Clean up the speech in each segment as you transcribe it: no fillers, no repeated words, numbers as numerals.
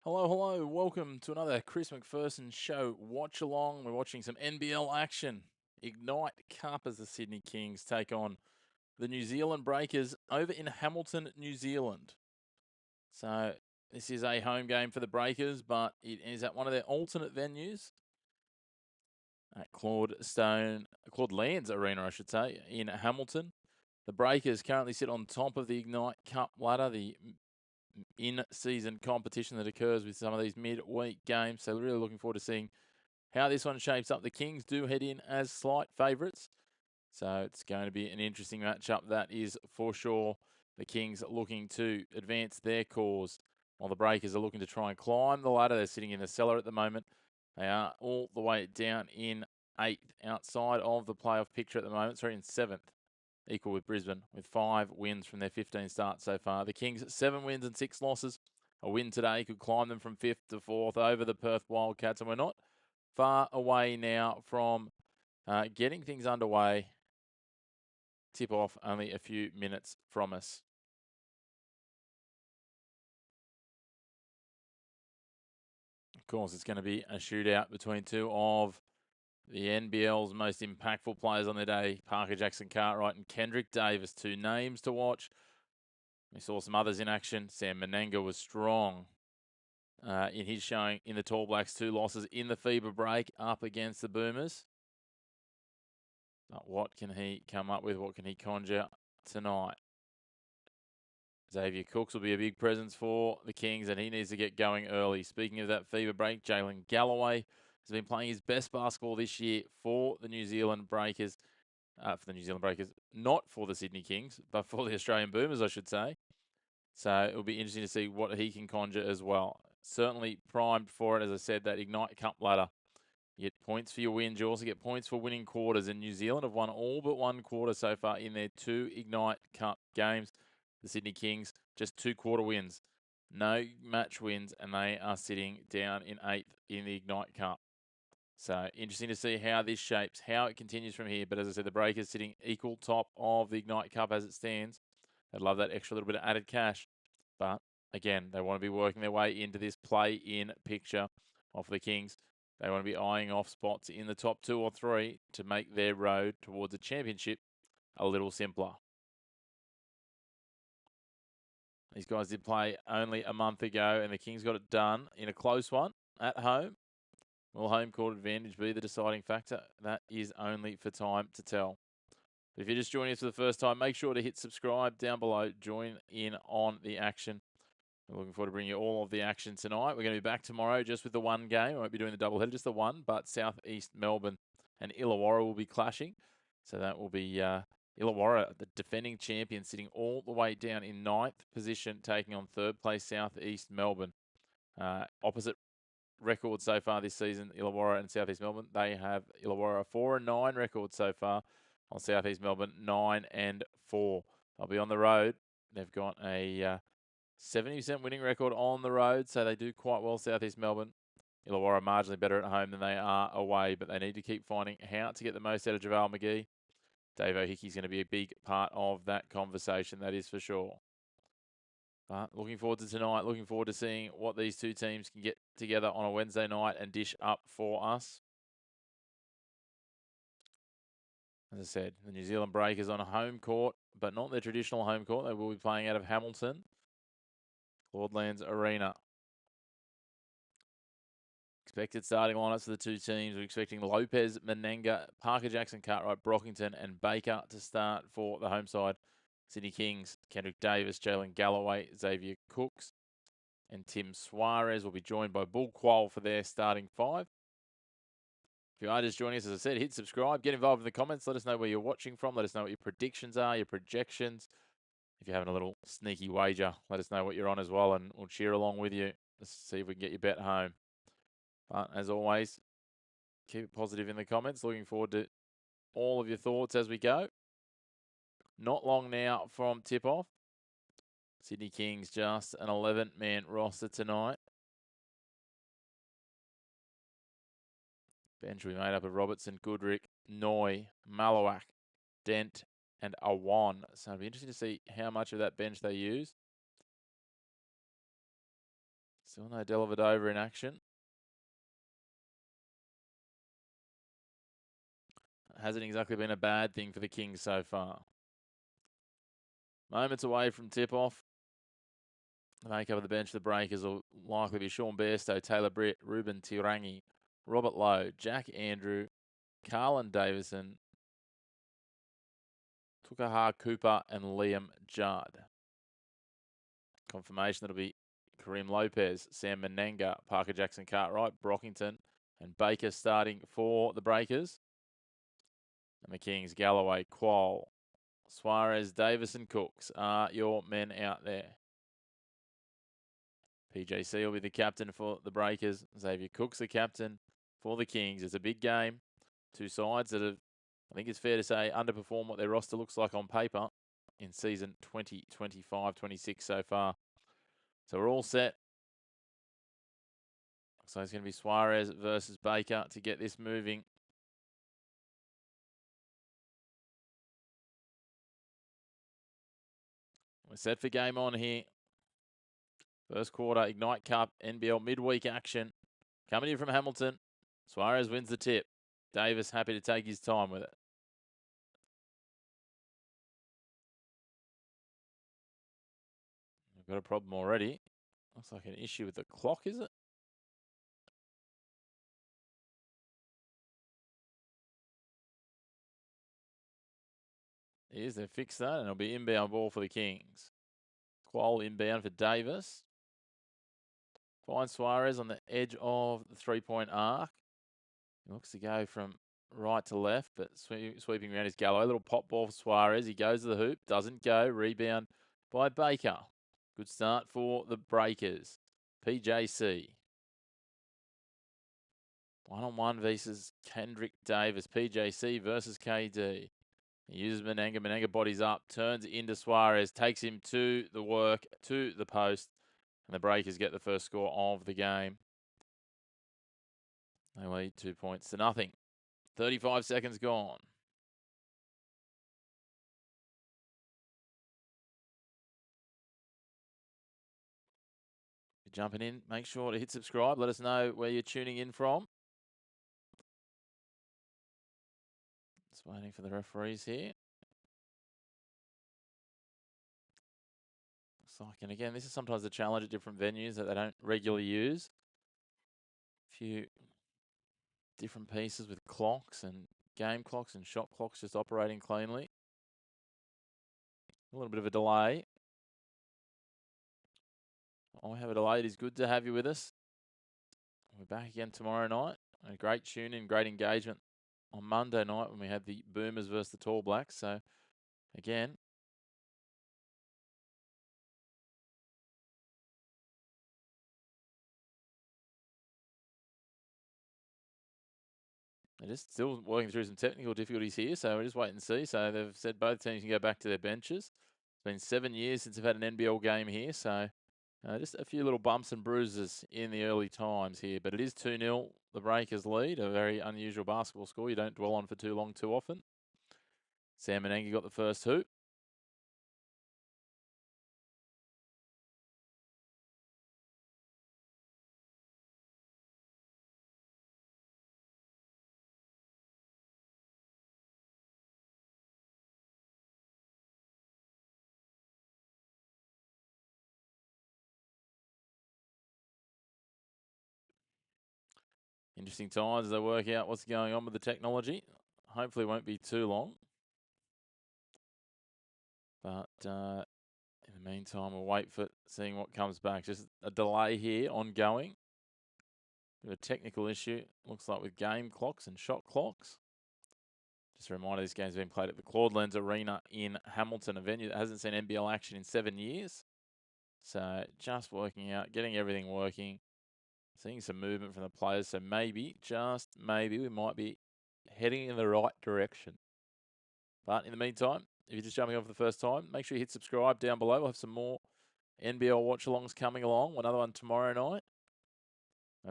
Hello, hello. Welcome to another Chris McPherson show. Watch along. We're watching some NBL action. Ignite Cup as the Sydney Kings take on the New Zealand Breakers over in Hamilton, New Zealand. So this is a home game for the Breakers, but it is at one of their alternate venues at Claude Lands Arena, I should say, in Hamilton. The Breakers currently sit on top of the Ignite Cup ladder, the in-season competition that occurs with some of these mid-week games. So really looking forward to seeing how this one shapes up. The Kings do head in as slight favourites. So it's going to be an interesting matchup, that is for sure. The Kings looking to advance their cause, while the Breakers are looking to try and climb the ladder. They're sitting in the cellar at the moment. They are all the way down in 8th, outside of the playoff picture at the moment. Sorry, in 7th, equal with Brisbane, with 5 wins from their 15 starts so far. The Kings, 7 wins and 6 losses. A win today could climb them from 5th to 4th over the Perth Wildcats, and we're not far away now from getting things underway. Tip off only a few minutes from us. Of course, it's going to be a shootout between two of the NBL's most impactful players on their day, Parker Jackson-Cartwright and Kendrick Davis, two names to watch. We saw some others in action. Sam Menenga was strong in his showing in the Tall Blacks, 2 losses in the FIBA break up against the Boomers. But what can he come up with? What can he conjure tonight? Xavier Cooks will be a big presence for the Kings, and he needs to get going early. Speaking of that FIBA break, Jalen Galloway has been playing his best basketball this year for the New Zealand Breakers. Not for the Sydney Kings, but for the Australian Boomers, I should say. So it'll be interesting to see what he can conjure as well. Certainly primed for it, as I said, that Ignite Cup ladder. You get points for your wins. You also get points for winning quarters. And New Zealand have won all but one quarter so far in their 2 Ignite Cup games. The Sydney Kings, just 2 quarter wins. No match wins, and they are sitting down in 8th in the Ignite Cup. So interesting to see how this shapes, how it continues from here. But as I said, the Breakers sitting equal top of the Ignite Cup as it stands. They'd love that extra little bit of added cash. But again, they want to be working their way into this play-in picture of the Kings. They want to be eyeing off spots in the top 2 or 3 to make their road towards a championship a little simpler. These guys did play only a month ago, and the Kings got it done in a close one at home. Will home court advantage be the deciding factor? That is only for time to tell. If you're just joining us for the first time, make sure to hit subscribe down below. Join in on the action. We're looking forward to bringing you all of the action tonight. We're going to be back tomorrow just with the one game. We won't be doing the doubleheader, just the one, but South East Melbourne and Illawarra will be clashing. So that will be Illawarra, the defending champion, sitting all the way down in 9th position, taking on 3rd place South East Melbourne. Opposite record so far this season, Illawarra and South East Melbourne. They have Illawarra 4-9 record so far, on South East Melbourne 9-4. They'll be on the road. They've got a 70% winning record on the road, so they do quite well, South East Melbourne. Illawarra marginally better at home than they are away, but they need to keep finding how to get the most out of JaVale McGee. Dave O'Hickey's going to be a big part of that conversation, that is for sure. But looking forward to tonight, looking forward to seeing what these two teams can get together on a Wednesday night and dish up for us. As I said, the New Zealand Breakers on a home court, but not their traditional home court. They will be playing out of Hamilton, Claude Lands Arena. Expected starting lineups for the two teams. We're expecting Lopez, Menenga, Parker Jackson-Cartwright, Brockington, and Baker to start for the home side. Sydney Kings, Kendrick Davis, Jalen Galloway, Xavier Cooks, and Tim Suarez will be joined by Bull Quoll for their starting 5. If you are just joining us, as I said, hit subscribe, get involved in the comments. Let us know where you're watching from. Let us know what your predictions are, your projections. If you're having a little sneaky wager, let us know what you're on as well, and we'll cheer along with you. Let's see if we can get your bet home. But as always, keep it positive in the comments. Looking forward to all of your thoughts as we go. Not long now from tip-off. Sydney Kings just an 11-man roster tonight. Bench will be made up of Robertson, Goodrick, Noy, Malawak, Dent, and Awan. So it'll be interesting to see how much of that bench they use. Still no Dellavedova in action. Hasn't exactly been a bad thing for the Kings so far. Moments away from tip-off. The makeup of the bench of the Breakers will likely be Sean Bairstow, Taylor Britt, Ruben Tirangi, Robert Lowe, Jack Andrew, Carlin Davison, Tukahar Cooper, and Liam Judd. Confirmation that'll be Kareem Lopez, Sam Menenga, Parker Jackson Cartwright, Brockington, and Baker starting for the Breakers. And the Kings, Galloway, Quoll, Suarez, Davis, and Cooks are your men out there. PJC will be the captain for the Breakers. Xavier Cook's the captain for the Kings. It's a big game. Two sides that have, I think it's fair to say, underperformed what their roster looks like on paper in season 2025-26 so far. So we're all set. So it's going to be Suarez versus Baker to get this moving. We're set for game on here. First quarter, Ignite Cup, NBL midweek action. Coming in from Hamilton. Suarez wins the tip. Davis happy to take his time with it. We've got a problem already. Looks like an issue with the clock, is it? It is. They've fixed that, and it'll be inbound ball for the Kings. Quoll inbound for Davis. Finds Suarez on the edge of the three-point arc. He looks to go from right to left, but sweeping around his Galloway. Little pop ball for Suarez. He goes to the hoop. Doesn't go. Rebound by Baker. Good start for the Breakers. PJC. One-on-one versus Kendrick Davis. PJC versus KD. He uses Menenga. Menenga bodies up. Turns into Suarez. Takes him to the work, to the post. And the Breakers get the first score of the game. They lead 2 points to nothing. 35 seconds gone. If you're jumping in, make sure to hit subscribe. Let us know where you're tuning in from. Just waiting for the referees here. Looks like, and again, this is sometimes a challenge at different venues that they don't regularly use. A few different pieces with clocks and game clocks and shot clocks just operating cleanly. A little bit of a delay. Oh, we have a delay. It is good to have you with us. We're back again tomorrow night. A great tune-in, great engagement on Monday night when we had the Boomers versus the Tall Blacks. So, again, they're just still working through some technical difficulties here, so we'll just wait and see. So they've said both teams can go back to their benches. It's been 7 years since they've had an NBL game here, so just a few little bumps and bruises in the early times here. But it is 2-0, the Breakers lead, a very unusual basketball score you don't dwell on for too long too often. Sam Menenga got the first hoop. Interesting times as they work out what's going on with the technology. Hopefully it won't be too long. But in the meantime, we'll wait for seeing what comes back. Just a delay here ongoing. A technical issue, looks like, with game clocks and shot clocks. Just a reminder, this game's been played at the Claude Lenz Arena in Hamilton, a venue that hasn't seen NBL action in 7 years. So just working out, getting everything working, seeing some movement from the players. So maybe, just maybe, we might be heading in the right direction. But in the meantime, if you're just jumping on for the first time, make sure you hit subscribe down below. We'll have some more NBL watch-alongs coming along. Another one tomorrow night.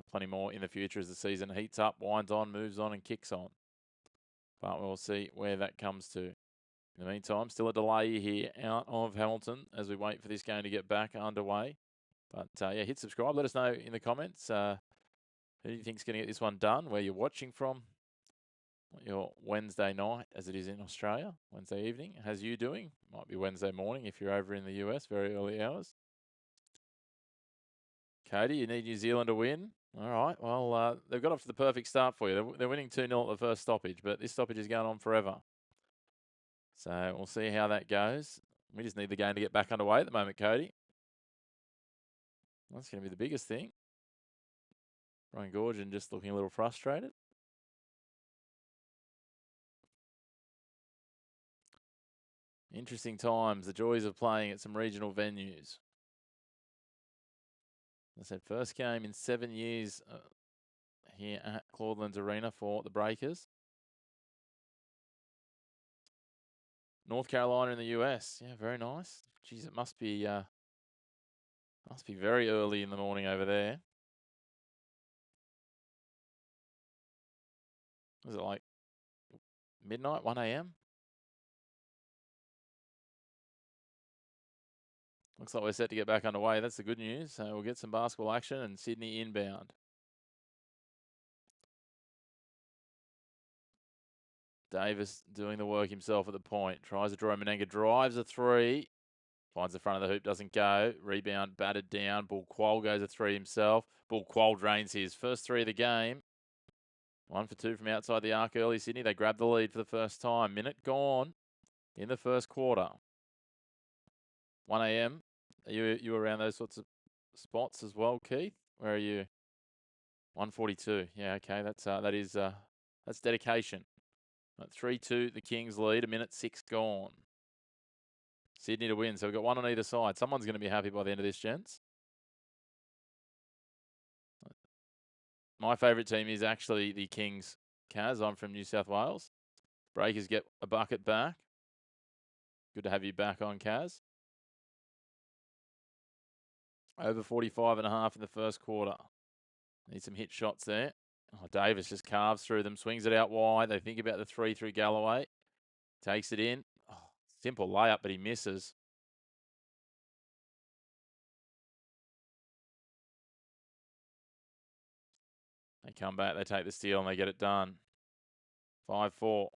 Plenty more in the future as the season heats up, winds on, moves on, and kicks on. But we'll see where that comes to. In the meantime, still a delay here out of Hamilton as we wait for this game to get back underway. But yeah, hit subscribe. Let us know in the comments who do you think's going to get this one done, where you're watching from, what your Wednesday night, as it is in Australia, Wednesday evening. How's you doing? Might be Wednesday morning if you're over in the US, very early hours. Cody, you need New Zealand to win. All right. Well, they've got off to the perfect start for you. They're winning 2-0 at the first stoppage, but this stoppage is going on forever. So we'll see how that goes. We just need the game to get back underway at the moment, Cody. That's going to be the biggest thing. Brian Gorgon just looking a little frustrated. Interesting times. The joys of playing at some regional venues. I said first game in 7 years here at Claudelands Arena for the Breakers. North Carolina in the US. Yeah, very nice. Geez, it must be very early in the morning over there. Was it like midnight, 1 a.m.? Looks like we're set to get back underway. That's the good news. So we'll get some basketball action and Sydney inbound. Davis doing the work himself at the point. Tries to draw. Menenga drives a three. Finds the front of the hoop, doesn't go. Rebound battered down. Bull Quoll goes a three himself. Bull Quoll drains his first three of the game. 1 for 2 from outside the arc early, Sydney. They grab the lead for the first time. Minute gone in the first quarter. 1 a.m. Are you around those sorts of spots as well, Keith? Where are you? 1:42. Yeah, okay. That's dedication. 3-2, the Kings lead. 1:06 gone. Sydney to win. So we've got one on either side. Someone's going to be happy by the end of this, gents. My favourite team is actually the Kings. Kaz, I'm from New South Wales. Breakers get a bucket back. Good to have you back on, Kaz. Over 45.5 in the first quarter. Need some hit shots there. Oh, Davis just carves through them, swings it out wide. They think about the three through Galloway. Takes it in. Oh, simple layup, but he misses. They come back, they take the steal, and they get it done. 5-4.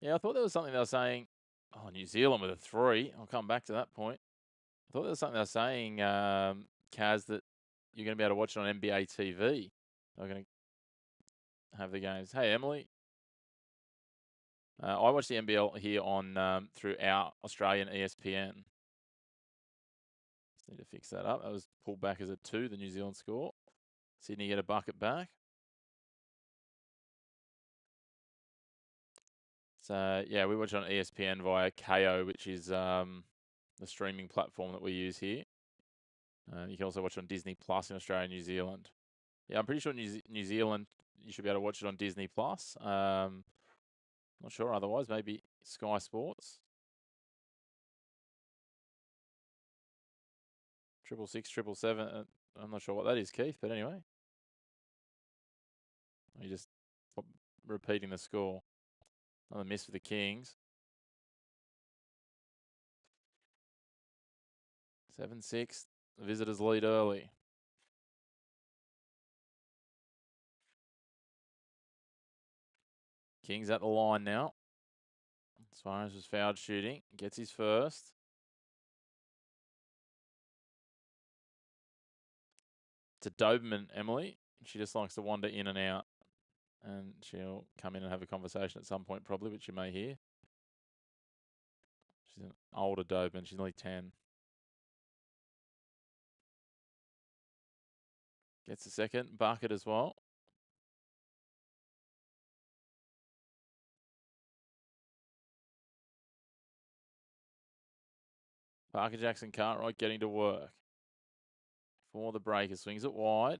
Yeah, I thought there was something they were saying. Oh, New Zealand with a three. I'll come back to that point. I thought there was something they were saying, Kaz, that you're going to be able to watch it on NBA TV. They're going to have the games. Hey, Emily. I watch the NBL here on through our Australian ESPN. Just need to fix that up. That was pulled back as a 2, the New Zealand score. Sydney get a bucket back. So, yeah, we watch on ESPN via KO, which is the streaming platform that we use here. You can also watch it on Disney Plus in Australia and New Zealand. Yeah, I'm pretty sure New Zealand, you should be able to watch it on Disney Plus. Not sure otherwise, maybe Sky Sports. 666, 777. I'm not sure what that is, Keith, but anyway. You're just repeating the score. Another miss for the Kings. 7-6. The visitors lead early. Kings at the line now. Suarez was fouled shooting. Gets his first. To Doberman, Emily. She just likes to wander in and out. And she'll come in and have a conversation at some point, probably, which you may hear. She's an older Doberman. She's only 10. Gets a second bucket as well. Parker Jackson Cartwright getting to work. For the Breakers. Swings it wide.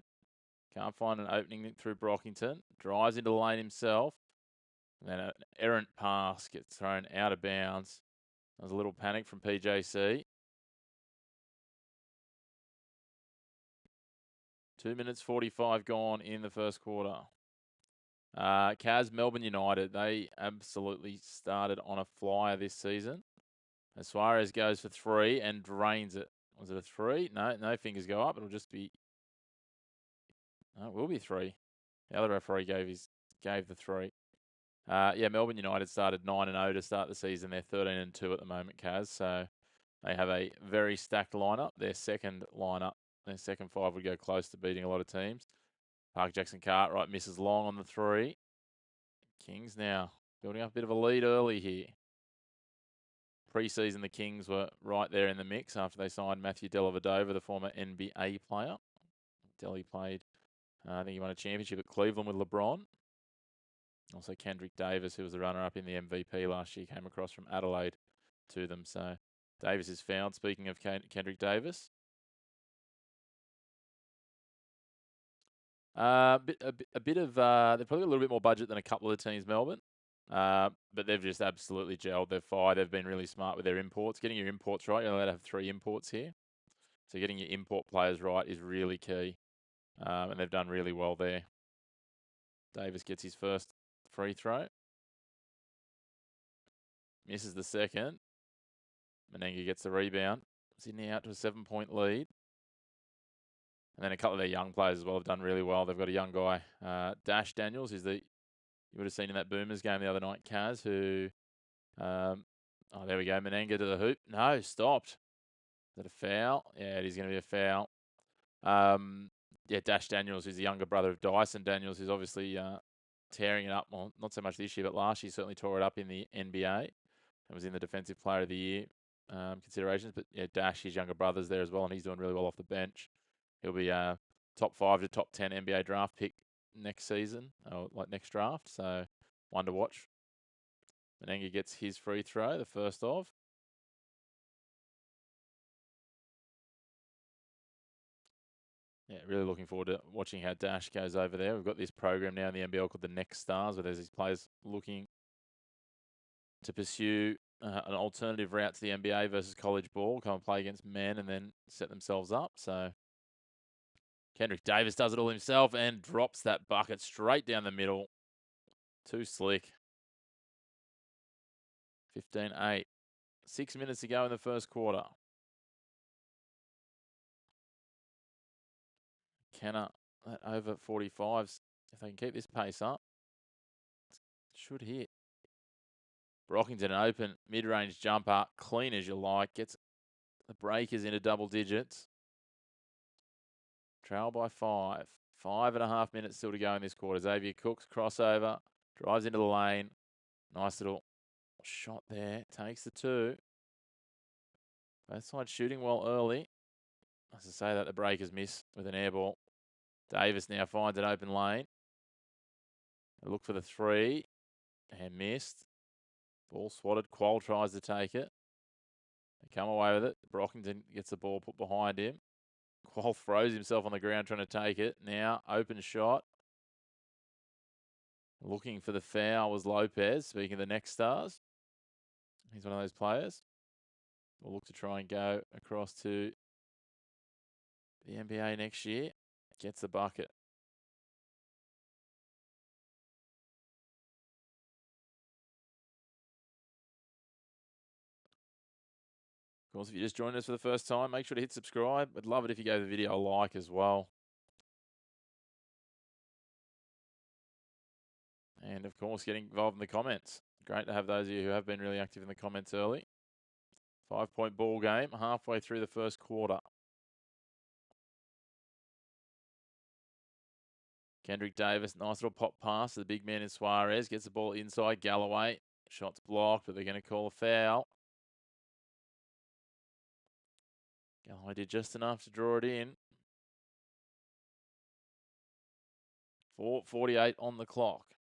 Can't find an opening through Brockington. Drives into the lane himself. And then an errant pass gets thrown out of bounds. There's a little panic from PJC. 2:45 gone in the first quarter. Kaz, Melbourne United, they absolutely started on a flyer this season. As Suarez goes for 3 and drains it. Was it a 3? No, no fingers go up. It'll just be... No, it will be 3. The other referee gave the 3. Yeah, Melbourne United started 9-0 to start the season. They're 13-2 at the moment, Kaz. So they have a very stacked lineup. Their second 5 would go close to beating a lot of teams. Park Jackson Cartwright misses long on the 3. Kings now building up a bit of a lead early here. Pre-season, the Kings were right there in the mix after they signed Matthew Dellavedova, the former NBA player. Delly played, I think he won a championship at Cleveland with LeBron. Also Kendrick Davis, who was the runner-up in the MVP last year, came across from Adelaide to them. So Davis is fouled. Speaking of Kendrick Davis. A bit of, they've probably got a little bit more budget than a couple of the teams, Melbourne. But they've just absolutely gelled. They've been really smart with their imports. Getting your imports right, you're allowed to have 3 imports here. So getting your import players right is really key. And they've done really well there. Davis gets his first free throw. Misses the second. Menenga gets the rebound. Sydney out to a 7-point lead. And then a couple of their young players as well have done really well. They've got a young guy, Dash Daniels, who's you would have seen in that Boomers game the other night, Kaz, who, oh, there we go, Menenga to the hoop. No, stopped. Is that a foul? Yeah, it is going to be a foul. Yeah, Dash Daniels, who's the younger brother of Dyson Daniels, who's obviously tearing it up. Well, not so much this year, but last year certainly tore it up in the NBA and was in the Defensive Player of the Year considerations. But yeah, Dash, his younger brother's there as well, and he's doing really well off the bench. He'll be top 5 to top 10 NBA draft pick next season, or like next draft. So one to watch. Menenga gets his free throw, the first of. Yeah, really looking forward to watching how Dash goes over there. We've got this program now in the NBL called the Next Stars, where there's these players looking to pursue an alternative route to the NBA versus college ball, come and play against men and then set themselves up. So Kendrick Davis does it all himself and drops that bucket straight down the middle. Too slick. 15-8. 6 minutes to go in the first quarter. Kenner at over 45s. If they can keep this pace up, should hit. Brockington an open mid-range jumper, clean as you like. Gets the breakers into double digits. Trail by 5. 5.5 minutes still to go in this quarter. Xavier Cooks crossover, drives into the lane. Nice little shot there. Takes the 2. Both sides shooting well early. As I say that, the breakers miss with an air ball. Davis now finds an open lane. They look for the 3 and missed. Ball swatted. Qual tries to take it. They come away with it. Brockington gets the ball put behind him. Qual throws himself on the ground trying to take it. Now, open shot. Looking for the foul was Lopez. Speaking of the Next Stars, he's one of those players. We'll look to try and go across to the NBA next year. Gets the bucket. Of course, if you just joined us for the first time, make sure to hit subscribe. I'd love it if you gave the video a like as well. And of course, getting involved in the comments. Great to have those of you who have been really active in the comments early. 5-point ball game, halfway through the first quarter. Kendrick Davis, nice little pop pass to the big man in Suarez. Gets the ball inside. Galloway, shot's blocked, but they're going to call a foul. Galloway did just enough to draw it in. 4:48 on the clock.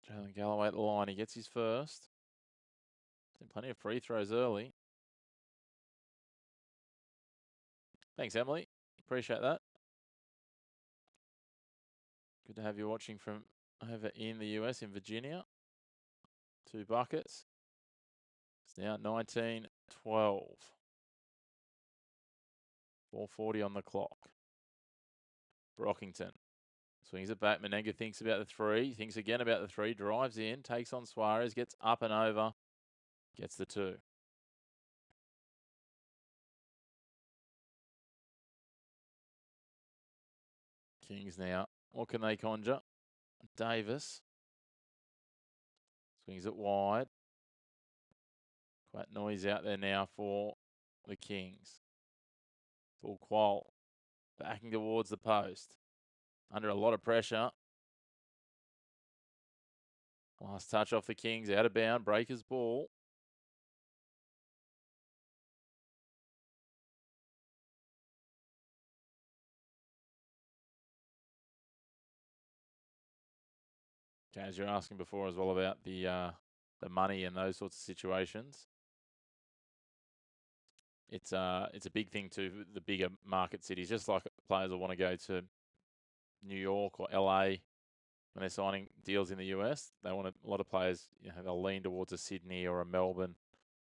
Jalen Galloway at the line. He gets his first. Plenty of free throws early. Thanks, Emily. Appreciate that. Good to have you watching from over in the US, in Virginia. 2 buckets. It's now 19-12. 4:40 on the clock. Brockington swings it back. Menenga thinks about the 3, thinks again about the 3, drives in, takes on Suarez, gets up and over, gets the 2. Kings now. What can they conjure? Davis swings it wide. Quite noise out there now for the Kings. Full qual. Backing towards the post. Under a lot of pressure. Last touch off the Kings. Out of bound. Breakers ball. As you're asking before as well about the money and those sorts of situations. It's a big thing to the bigger market cities, just like players will want to go to New York or LA when they're signing deals in the US. They want a lot of players, they'll lean towards a Sydney or a Melbourne,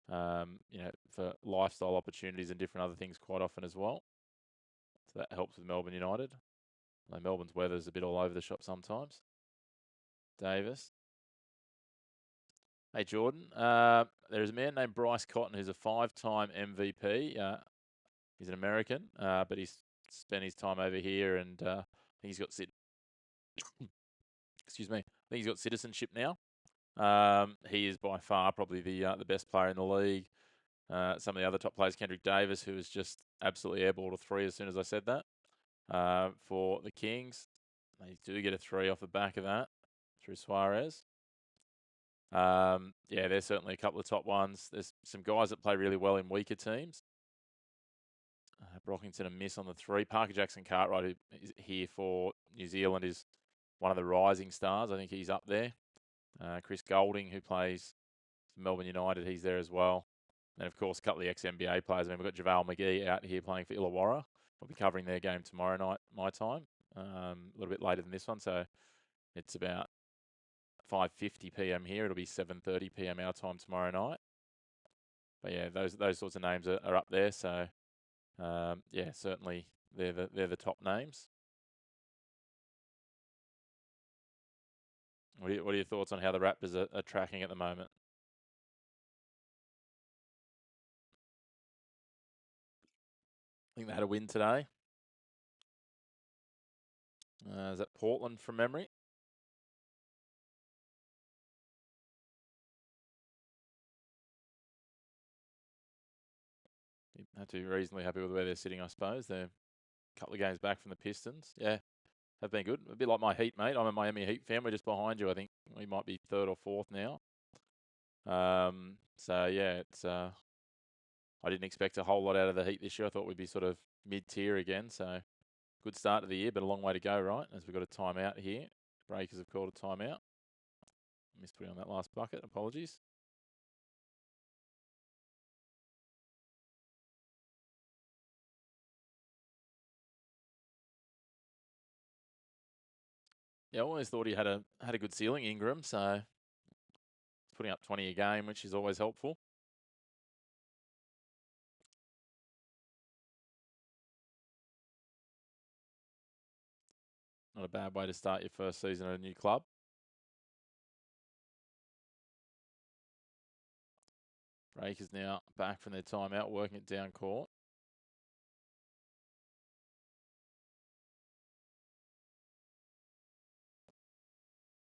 for lifestyle opportunities and different other things quite often as well. So that helps with Melbourne United. Although Melbourne's weather's a bit all over the shop sometimes. Davis. Hey, Jordan. There's a man named Bryce Cotton who's a 5-time MVP. He's an American, but he's spent his time over here, and I think he's got excuse me. I think he's got citizenship now. He is by far probably the best player in the league. Some of the other top players, Kendrick Davis, who was just absolutely airballed a 3 as soon as I said that. For the Kings, they do get a 3 off the back of that through Suarez. There's certainly a couple of top ones. There's some guys that play really well in weaker teams. Brockington a miss on the 3. Parker Jackson Cartwright, who is here for New Zealand, is one of the rising stars. I think he's up there. Chris Golding, who plays for Melbourne United, he's there as well. And, of course, a couple of ex-NBA players. We've got JaVale McGee out here playing for Illawarra. We'll be covering their game tomorrow night, my time, a little bit later than this one. So it's about 5:50 p.m. here. It'll be 7:30 p.m. our time tomorrow night. But, yeah, those sorts of names are up there. So, certainly they're the top names. What are your thoughts on how the Raptors are tracking at the moment? I think they had a win today. Is that Portland from memory? You have to be reasonably happy with where they're sitting, I suppose. They're a couple of games back from the Pistons. Yeah, have been good. A bit like my Heat, mate. I'm a Miami Heat fan. We're just behind you. I think we might be 3rd or 4th now. It's. I didn't expect a whole lot out of the Heat this year. I thought we'd be sort of mid-tier again. So good start to the year, but a long way to go, right? As we've got a timeout here. Breakers have called a timeout. Missed putting on that last bucket. Apologies. Yeah, I always thought he had a good ceiling, Ingram. So putting up 20 a game, which is always helpful. Not a bad way to start your first season at a new club. Breakers now back from their timeout, working it down court.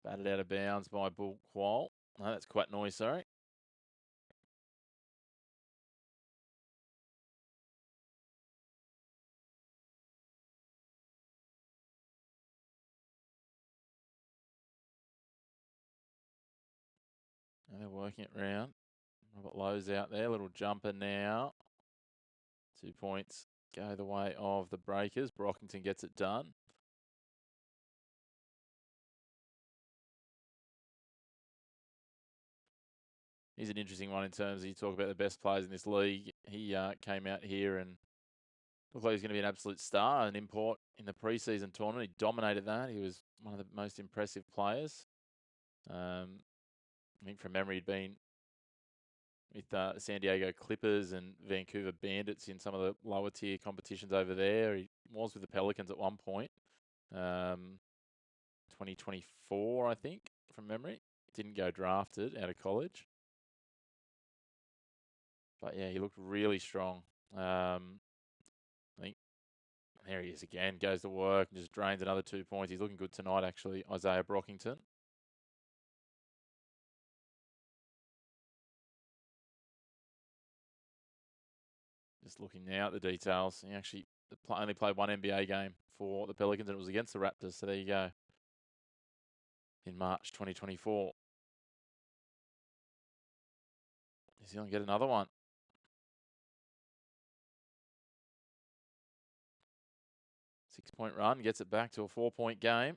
Batted out of bounds by Bull Qual. No, that's quite noise, sorry. And they're working it round. Robert Lowe's out there, little jumper now. 2 points go the way of the Breakers. Brockington gets it done. He's an interesting one in terms of you talk about the best players in this league. He came out here and looked like he's going to be an absolute star, an import in the preseason tournament. He dominated that. He was one of the most impressive players. I think from memory, he'd been with San Diego Clippers and Vancouver Bandits in some of the lower tier competitions over there. He was with the Pelicans at one point. 2024, I think, from memory. Didn't go drafted out of college. But yeah, he looked really strong. I think there he is again. Goes to work and just drains another 2 points. He's looking good tonight, actually, Isaiah Brockington. Just looking now at the details. He actually only played one NBA game for the Pelicans, and it was against the Raptors. So there you go. In March 2024. New Zealand get another one. 6-point run, gets it back to a 4-point game.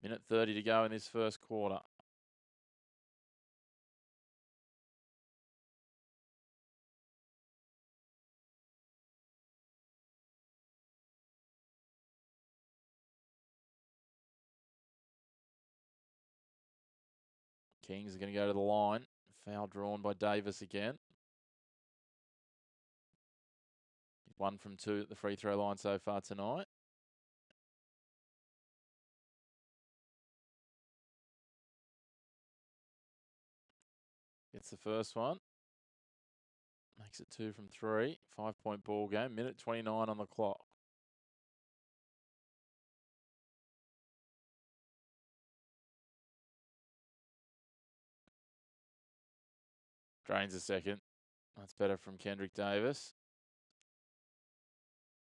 Minute 30 to go in this first quarter. Kings are going to go to the line. Foul drawn by Davis again. 1 from 2 at the free throw line so far tonight. Gets the first one. Makes it 2 from 3. 5-point ball game. Minute 29 on the clock. Drains a second. That's better from Kendrick Davis.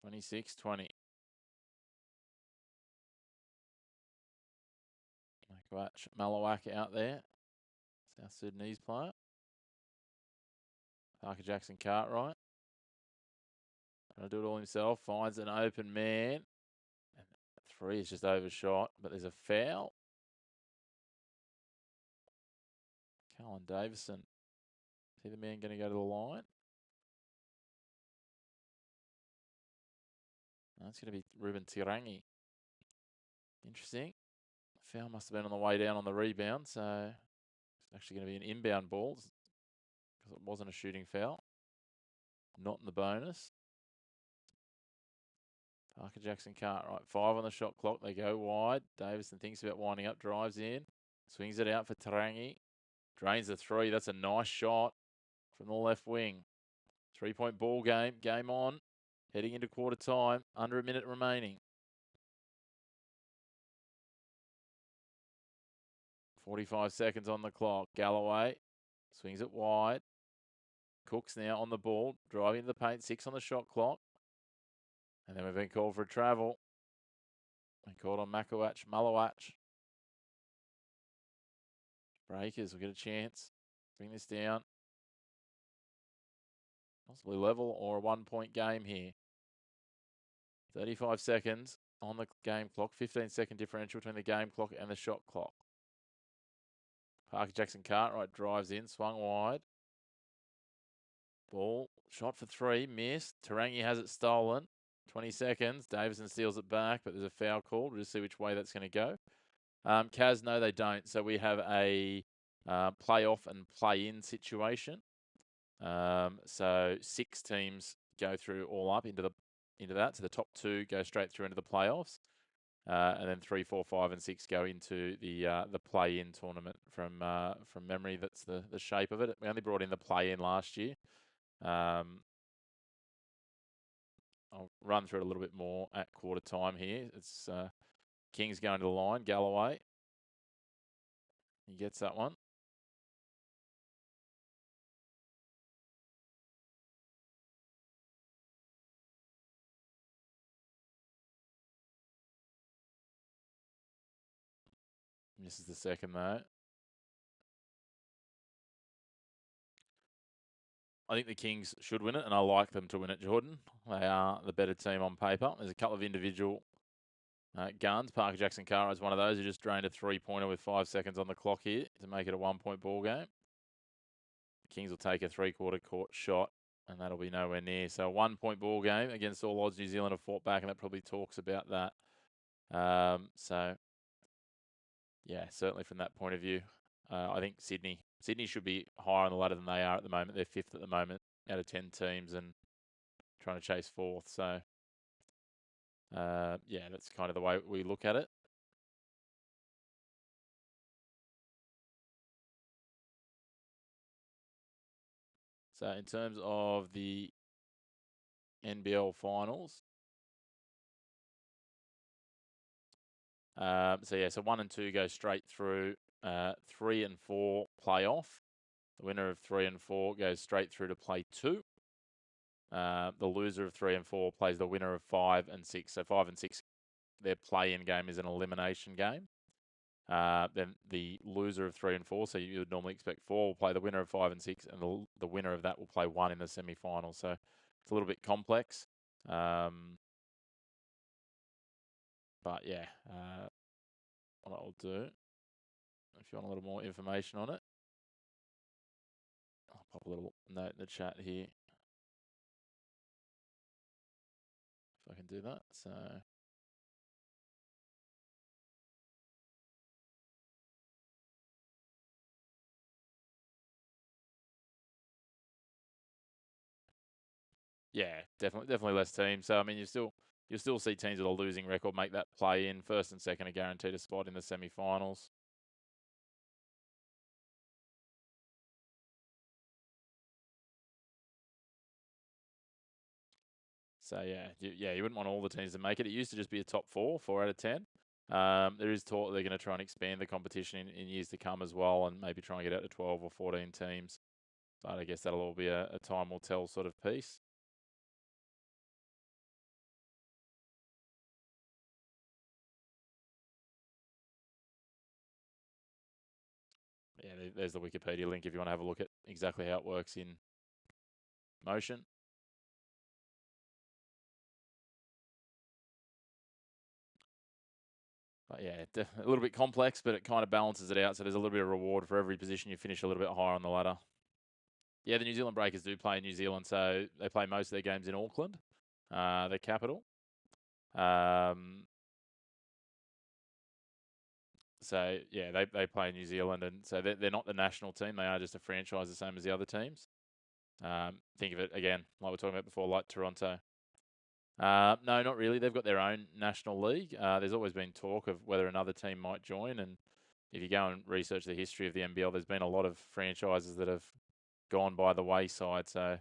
26-20. Malawak out there. South Sudanese player. Parker Jackson Cartwright. Trying to do it all himself. Finds an open man. And 3 is just overshot, but there's a foul. Colin Davison. Is he the man going to go to the line? That's going to be Ruben Tirangi. Interesting. Foul must have been on the way down on the rebound, so it's actually going to be an inbound ball because it wasn't a shooting foul. Not in the bonus. Parker Jackson Cartwright. 5 on the shot clock. They go wide. Davison thinks about winding up, drives in, swings it out for Tirangi. Drains the 3. That's a nice shot from the left wing. 3-point ball game. Game on. Heading into quarter time. Under a minute remaining. 45 seconds on the clock. Galloway swings it wide. Cooks now on the ball. Driving to the paint. 6 on the shot clock. And then we've been called for a travel. Been called on Malawach. Breakers will get a chance. Bring this down. Possibly level or a 1-point game here. 35 seconds on the game clock. 15-second differential between the game clock and the shot clock. Parker Jackson Cartwright drives in, swung wide. Ball, shot for 3, missed. Tirangi has it stolen. 20 seconds. Davison steals it back, but there's a foul called. We'll just see which way that's going to go. Kaz, no, they don't. So we have a playoff and play-in situation. So 6 teams go through all up into that. So the top 2 go straight through into the playoffs. And then 3, 4, 5, and 6 go into the play-in tournament. From memory, that's the shape of it. We only brought in the play-in last year. I'll run through it a little bit more at quarter time here. It's Kings going to the line. Galloway. He gets that one. Misses the second, though. I think the Kings should win it, and I like them to win it, Jordan. They are the better team on paper. There's a couple of individual guns. Parker Jackson Cartwright is one of those who just drained a 3-pointer with 5 seconds on the clock here to make it a 1-point ball game. The Kings will take a 3-quarter court shot, and that'll be nowhere near. So a 1-point ball game against all odds. New Zealand have fought back, and that probably talks about that. So, yeah, certainly from that point of view, I think Sydney should be higher on the ladder than they are at the moment. They're 5th at the moment out of 10 teams, and trying to chase fourth. So, yeah, that's kind of the way we look at it. So in terms of the NBL finals, so 1 and 2 go straight through. 3 and 4 playoff. The winner of 3 and 4 goes straight through to play 2. The loser of 3 and 4 plays the winner of 5 and 6. So 5 and 6, their play-in game is an elimination game. Then the loser of 3 and 4, so you would normally expect 4, will play the winner of 5 and 6, and the winner of that will play 1 in the semi-final. So it's a little bit complex. But yeah, what I'll do, if you want a little more information on it, I'll pop a little note in the chat here. If I can do that. So yeah, definitely less teams. So I mean, you still see teams with a losing record make that play in. First and second are guaranteed a spot in the semi-finals. So yeah, you wouldn't want all the teams to make it. It used to just be a top 4 out of 10. There is talk they're going to try and expand the competition in years to come as well, and maybe try and get out to 12 or 14 teams. But I guess that'll all be a time will tell sort of piece. Yeah, there's the Wikipedia link if you want to have a look at exactly how it works in motion. But yeah, a little bit complex, but it kind of balances it out. So there's a little bit of reward for every position you finish a little bit higher on the ladder. Yeah, the New Zealand Breakers do play in New Zealand, so they play most of their games in Auckland, their capital. So yeah, they play in New Zealand, and so they're not the national team. They are just a franchise, the same as the other teams. Think of it again, like we were talking about before, like Toronto. No, not really. They've got their own national league. There's always been talk of whether another team might join, and if you go and research the history of the NBL, there's been a lot of franchises that have gone by the wayside. So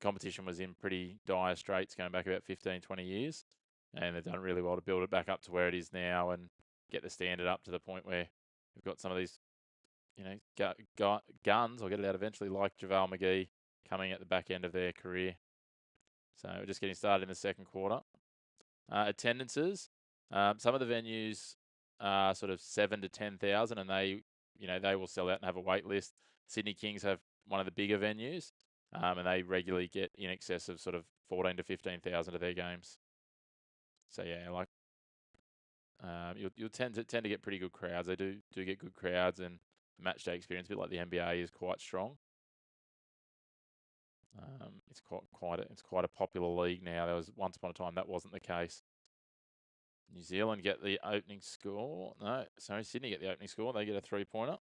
competition was in pretty dire straits going back about 15, 20 years, and they've done really well to build it back up to where it is now and get the standard up to the point where we've got some of these, guns, I'll get it out eventually, like JaVale McGee coming at the back end of their career. So we're just getting started in the second quarter. Attendances, some of the venues are sort of 7 to 10,000, and they will sell out and have a wait list. Sydney Kings have one of the bigger venues, and they regularly get in excess of sort of 14 to 15,000 of their games. So yeah, like you'll tend to get pretty good crowds. They do get good crowds, and the match day experience, a bit like the NBA, is quite strong. It's quite a popular league now. There was once upon a time that wasn't the case. New Zealand get the opening score. No, sorry, Sydney get the opening score. They get a 3-pointer.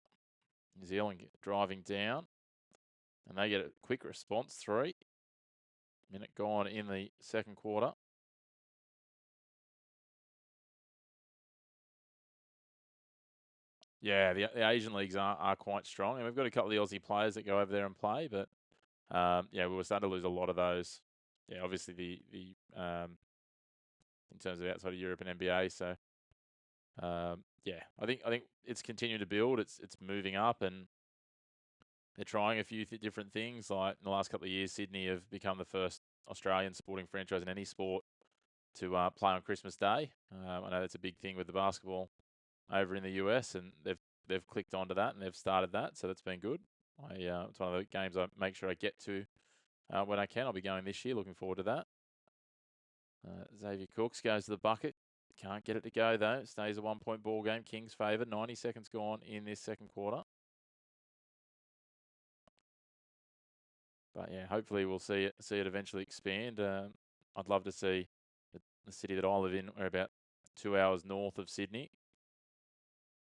New Zealand driving down, and they get a quick response. 3 minute gone in the second quarter. Yeah, the Asian leagues are quite strong, and we've got a couple of the Aussie players that go over there and play. But yeah, we were starting to lose a lot of those. Yeah, obviously the in terms of outside of Europe and NBA. So yeah, I think it's continuing to build. It's moving up, and they're trying a few different things. Like in the last couple of years, Sydney have become the first Australian sporting franchise in any sport to play on Christmas Day. I know that's a big thing with the basketball over in the US, and they've clicked onto that and they've started that, so that's been good. It's one of the games I make sure I get to when I can. I'll be going this year. Looking forward to that. Xavier Cooks goes to the bucket. Can't get it to go though. It stays a 1-point ball game. Kings favour. 90 seconds gone in this second quarter. But yeah, hopefully we'll see it eventually expand. I'd love to see the city that I live in. We're about 2 hours north of Sydney.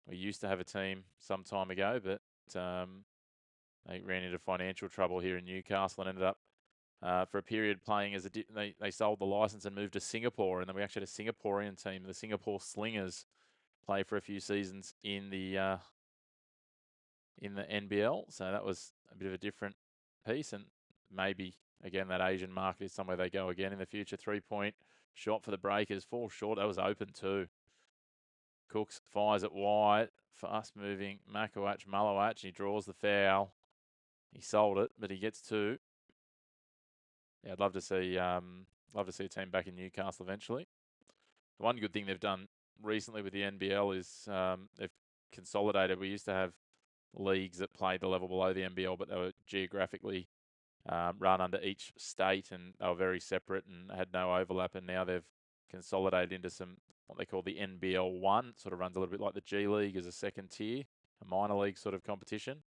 We used to have a team some time ago, but they ran into financial trouble here in Newcastle and ended up for a period playing as they sold the license and moved to Singapore, and then we actually had a Singaporean team, the Singapore Slingers, play for a few seasons in the NBL. So that was a bit of a different piece, and maybe again that Asian market is somewhere they go again in the future. 3-point shot for the Breakers, fall short. That was open too. Cooks fires it wide, fast moving Makawach Malawach. He draws the foul. He sold it, but he gets two. Yeah, I'd love to see a team back in Newcastle eventually. The one good thing they've done recently with the NBL is they've consolidated. We used to have leagues that played the level below the NBL, but they were geographically run under each state, and they were very separate and had no overlap. And now they've consolidated into some what they call the NBL 1. It sort of runs a little bit like the G League as a second tier, a minor league sort of competition.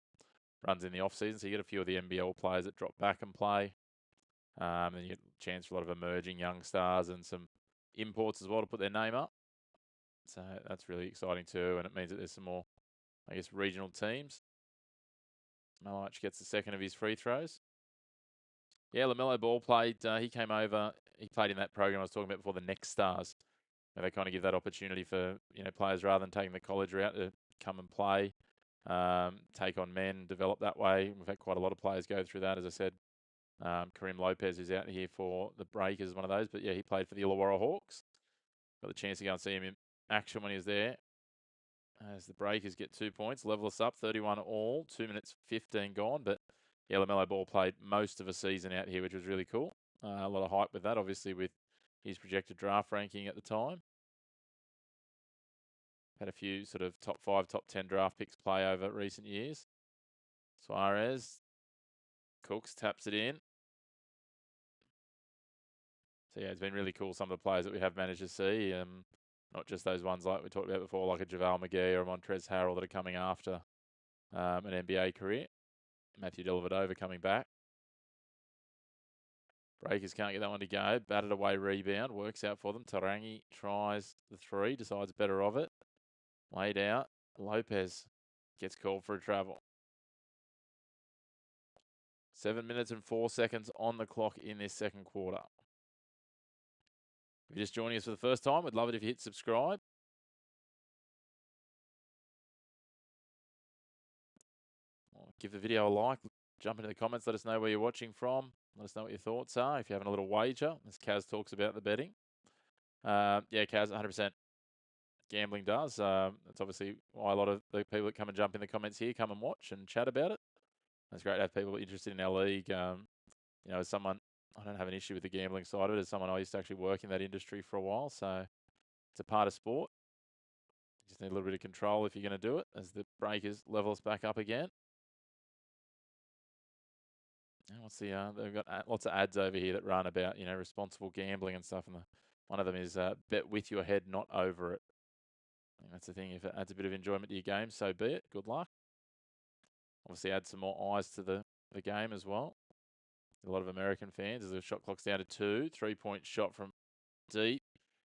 Runs in the off season, so you get a few of the NBL players that drop back and play. And you get a chance for a lot of emerging young stars and some imports as well to put their name up. So that's really exciting too, and it means that there's some more, I guess, regional teams. Malach gets the second of his free throws. Yeah, LaMelo Ball played. He came over. He played in that program I was talking about before, the Next Stars, where they kind of give that opportunity for players rather than taking the college route to come and play, take on men, develop that way. We've had quite a lot of players go through that, as I said. Kareem Lopez is out here for the Breakers, one of those. But yeah, he played for the Illawarra Hawks. Got the chance to go and see him in action when he was there. As the Breakers get 2 points, level us up, 31 all, 2 minutes 15 gone. But yeah, LaMelo Ball played most of a season out here, which was really cool. A lot of hype with that, obviously, with his projected draft ranking at the time. Had a few sort of top 5, top 10 draft picks play over recent years. Suarez, Cooks taps it in. So yeah, it's been really cool, some of the players that we have managed to see. Not just those ones like we talked about before, like a JaVale McGee or a Montrezl Harrell that are coming after an NBA career. Matthew Dellavedova coming back. Breakers can't get that one to go. Batted away rebound. Works out for them. Tarangi tries the three. Decides better of it. Laid out. Lopez gets called for a travel. 7 minutes and 4 seconds on the clock in this second quarter. If you're just joining us for the first time, we'd love it if you hit subscribe. Give the video a like. Jump into the comments. Let us know where you're watching from. Let us know what your thoughts are. If you're having a little wager, as Kaz talks about the betting. Yeah, Kaz, 100%. Gambling does. That's obviously why a lot of the people that come and jump in the comments here come and watch and chat about it. It's great to have people interested in our league. As someone, I don't have an issue with the gambling side of it. As someone, I used to actually work in that industry for a while, so it's a part of sport. You just need a little bit of control if you're going to do it, as the Breakers level us back up again. What's the? They've got lots of ads over here that run about responsible gambling and stuff, and one of them is bet with your head, not over it. I think that's the thing. If it adds a bit of enjoyment to your game, so be it. Good luck. Obviously, add some more eyes to the game as well. A lot of American fans as the shot clock's down to 2. 3-point shot from deep.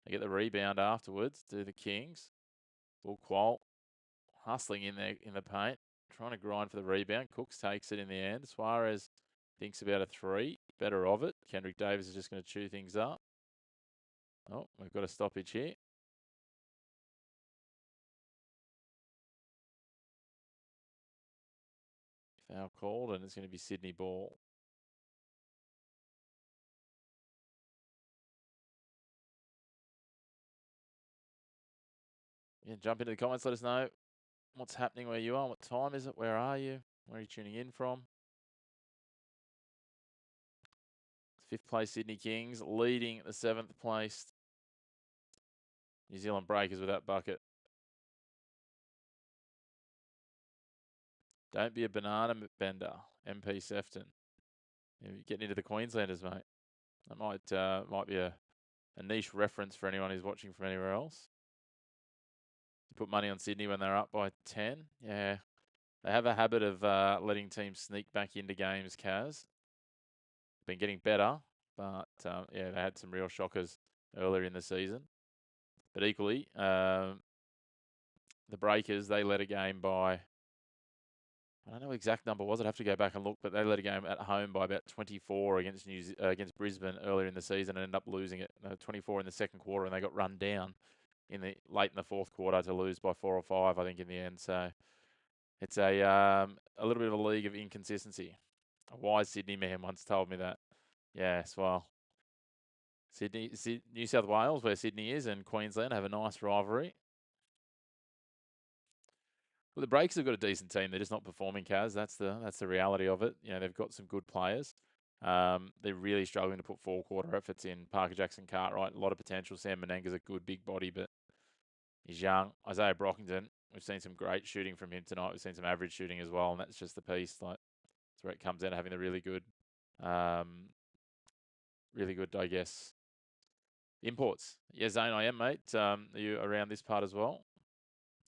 They get the rebound afterwards. Do the Kings. Bull Qual hustling in there in the paint, trying to grind for the rebound. Cooks takes it in the end. Suarez thinks about a 3. Better of it. Kendrick Davis is just going to chew things up. Oh, we've got a stoppage here. Foul called, and it's going to be Sydney ball. Yeah, jump into the comments. Let us know what's happening where you are. What time is it? Where are you? Where are you tuning in from? 5th place Sydney Kings leading the 7th place New Zealand Breakers with that bucket. Don't be a banana bender, MP Sefton. You're getting into the Queenslanders, mate. That might be a niche reference for anyone who's watching from anywhere else. You put money on Sydney when they're up by 10. Yeah, they have a habit of letting teams sneak back into games, Kaz. Been getting better, but yeah, they had some real shockers earlier in the season. But equally, the Breakers, they led a game by, I don't know what the exact number was. I'd have to go back and look, but they led a game at home by about 24 against against Brisbane earlier in the season and ended up losing it 24 in the second quarter, and they got run down in the late in the fourth quarter to lose by 4 or 5, I think, in the end. So it's a little bit of a league of inconsistency. A wise Sydney man once told me that. Yes, well, New South Wales, where Sydney is, and Queensland have a nice rivalry. Well, the Breakers have got a decent team. They're just not performing, Kaz. That's the reality of it. You know, they've got some good players. They're really struggling to put four-quarter efforts in. Parker Jackson Cartwright, a lot of potential. Sam Menenga's a good big body, but he's young. Isaiah Brockington, we've seen some great shooting from him tonight. We've seen some average shooting as well, and that's just the piece. Like, that's where it comes out of having the really good, I guess, imports. Yeah, Zane, I am, mate. Are you around this part as well?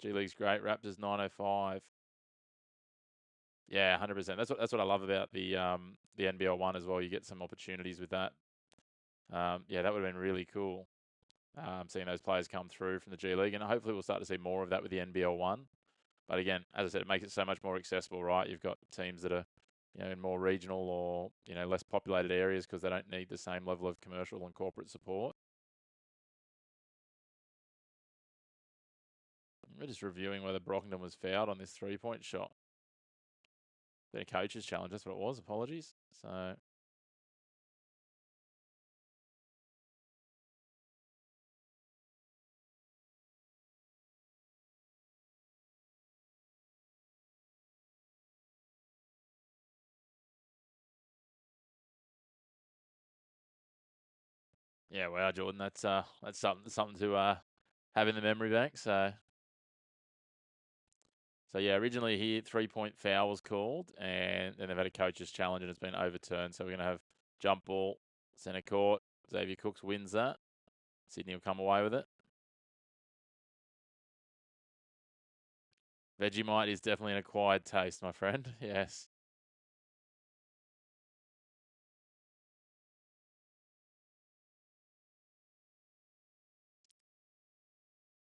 G League's great. Raptors 905. Yeah, 100%. That's what I love about the NBL one as well. You get some opportunities with that. Yeah, that would have been really cool. Seeing those players come through from the G League, and hopefully we'll start to see more of that with the NBL one. But again, as I said, it makes it so much more accessible, right? You've got teams that are, in more regional or less populated areas because they don't need the same level of commercial and corporate support. We're just reviewing whether Brockington was fouled on this 3-point shot. Been a coach's challenge. That's what it was. Apologies. So. Yeah, wow, Jordan, that's something to have in the memory bank. So yeah, originally here 3-point foul was called, and then they've had a coach's challenge and it's been overturned. So we're gonna have jump ball, centre court. Xavier Cooks wins that. Sydney will come away with it. Vegemite is definitely an acquired taste, my friend. Yes.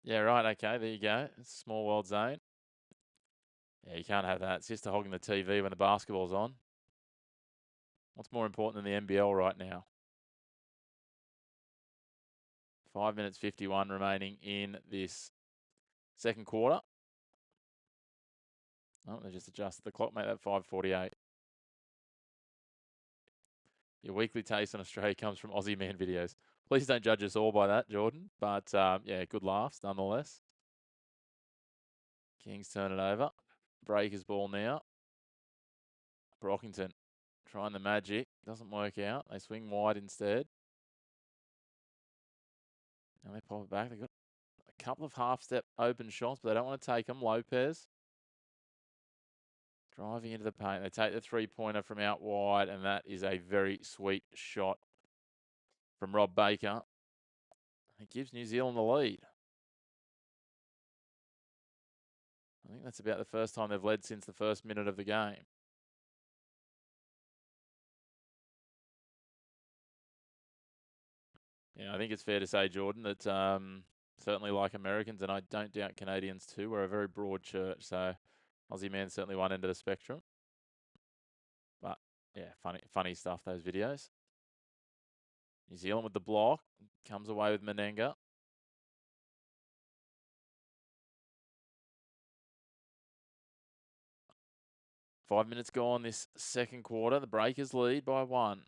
Yeah, right. Okay, there you go. It's a small world zone. Yeah, you can't have that. It's just hogging the TV when the basketball's on. What's more important than the NBL right now? 5 minutes 51 remaining in this second quarter. Oh, they just adjusted the clock, mate. That 5:48. Your weekly taste on Australia comes from Aussie Man videos. Please don't judge us all by that, Jordan. But yeah, good laughs nonetheless. Kings turn it over. Breakers ball now. Brockington trying the magic. Doesn't work out. They swing wide instead. And they pop it back. They've got a couple of half-step open shots, but they don't want to take them. Lopez driving into the paint. They take the three-pointer from out wide, and that is a very sweet shot from Rob Baker. It gives New Zealand the lead. I think that's about the first time they've led since the first minute of the game. Yeah, I think it's fair to say, Jordan, that certainly like Americans, and I don't doubt Canadians too, we're a very broad church. So Aussie man's certainly one end of the spectrum. But yeah, funny stuff, those videos. New Zealand with the block. Comes away with Menenga. Five minutes gone this second quarter. The Breakers lead by 1.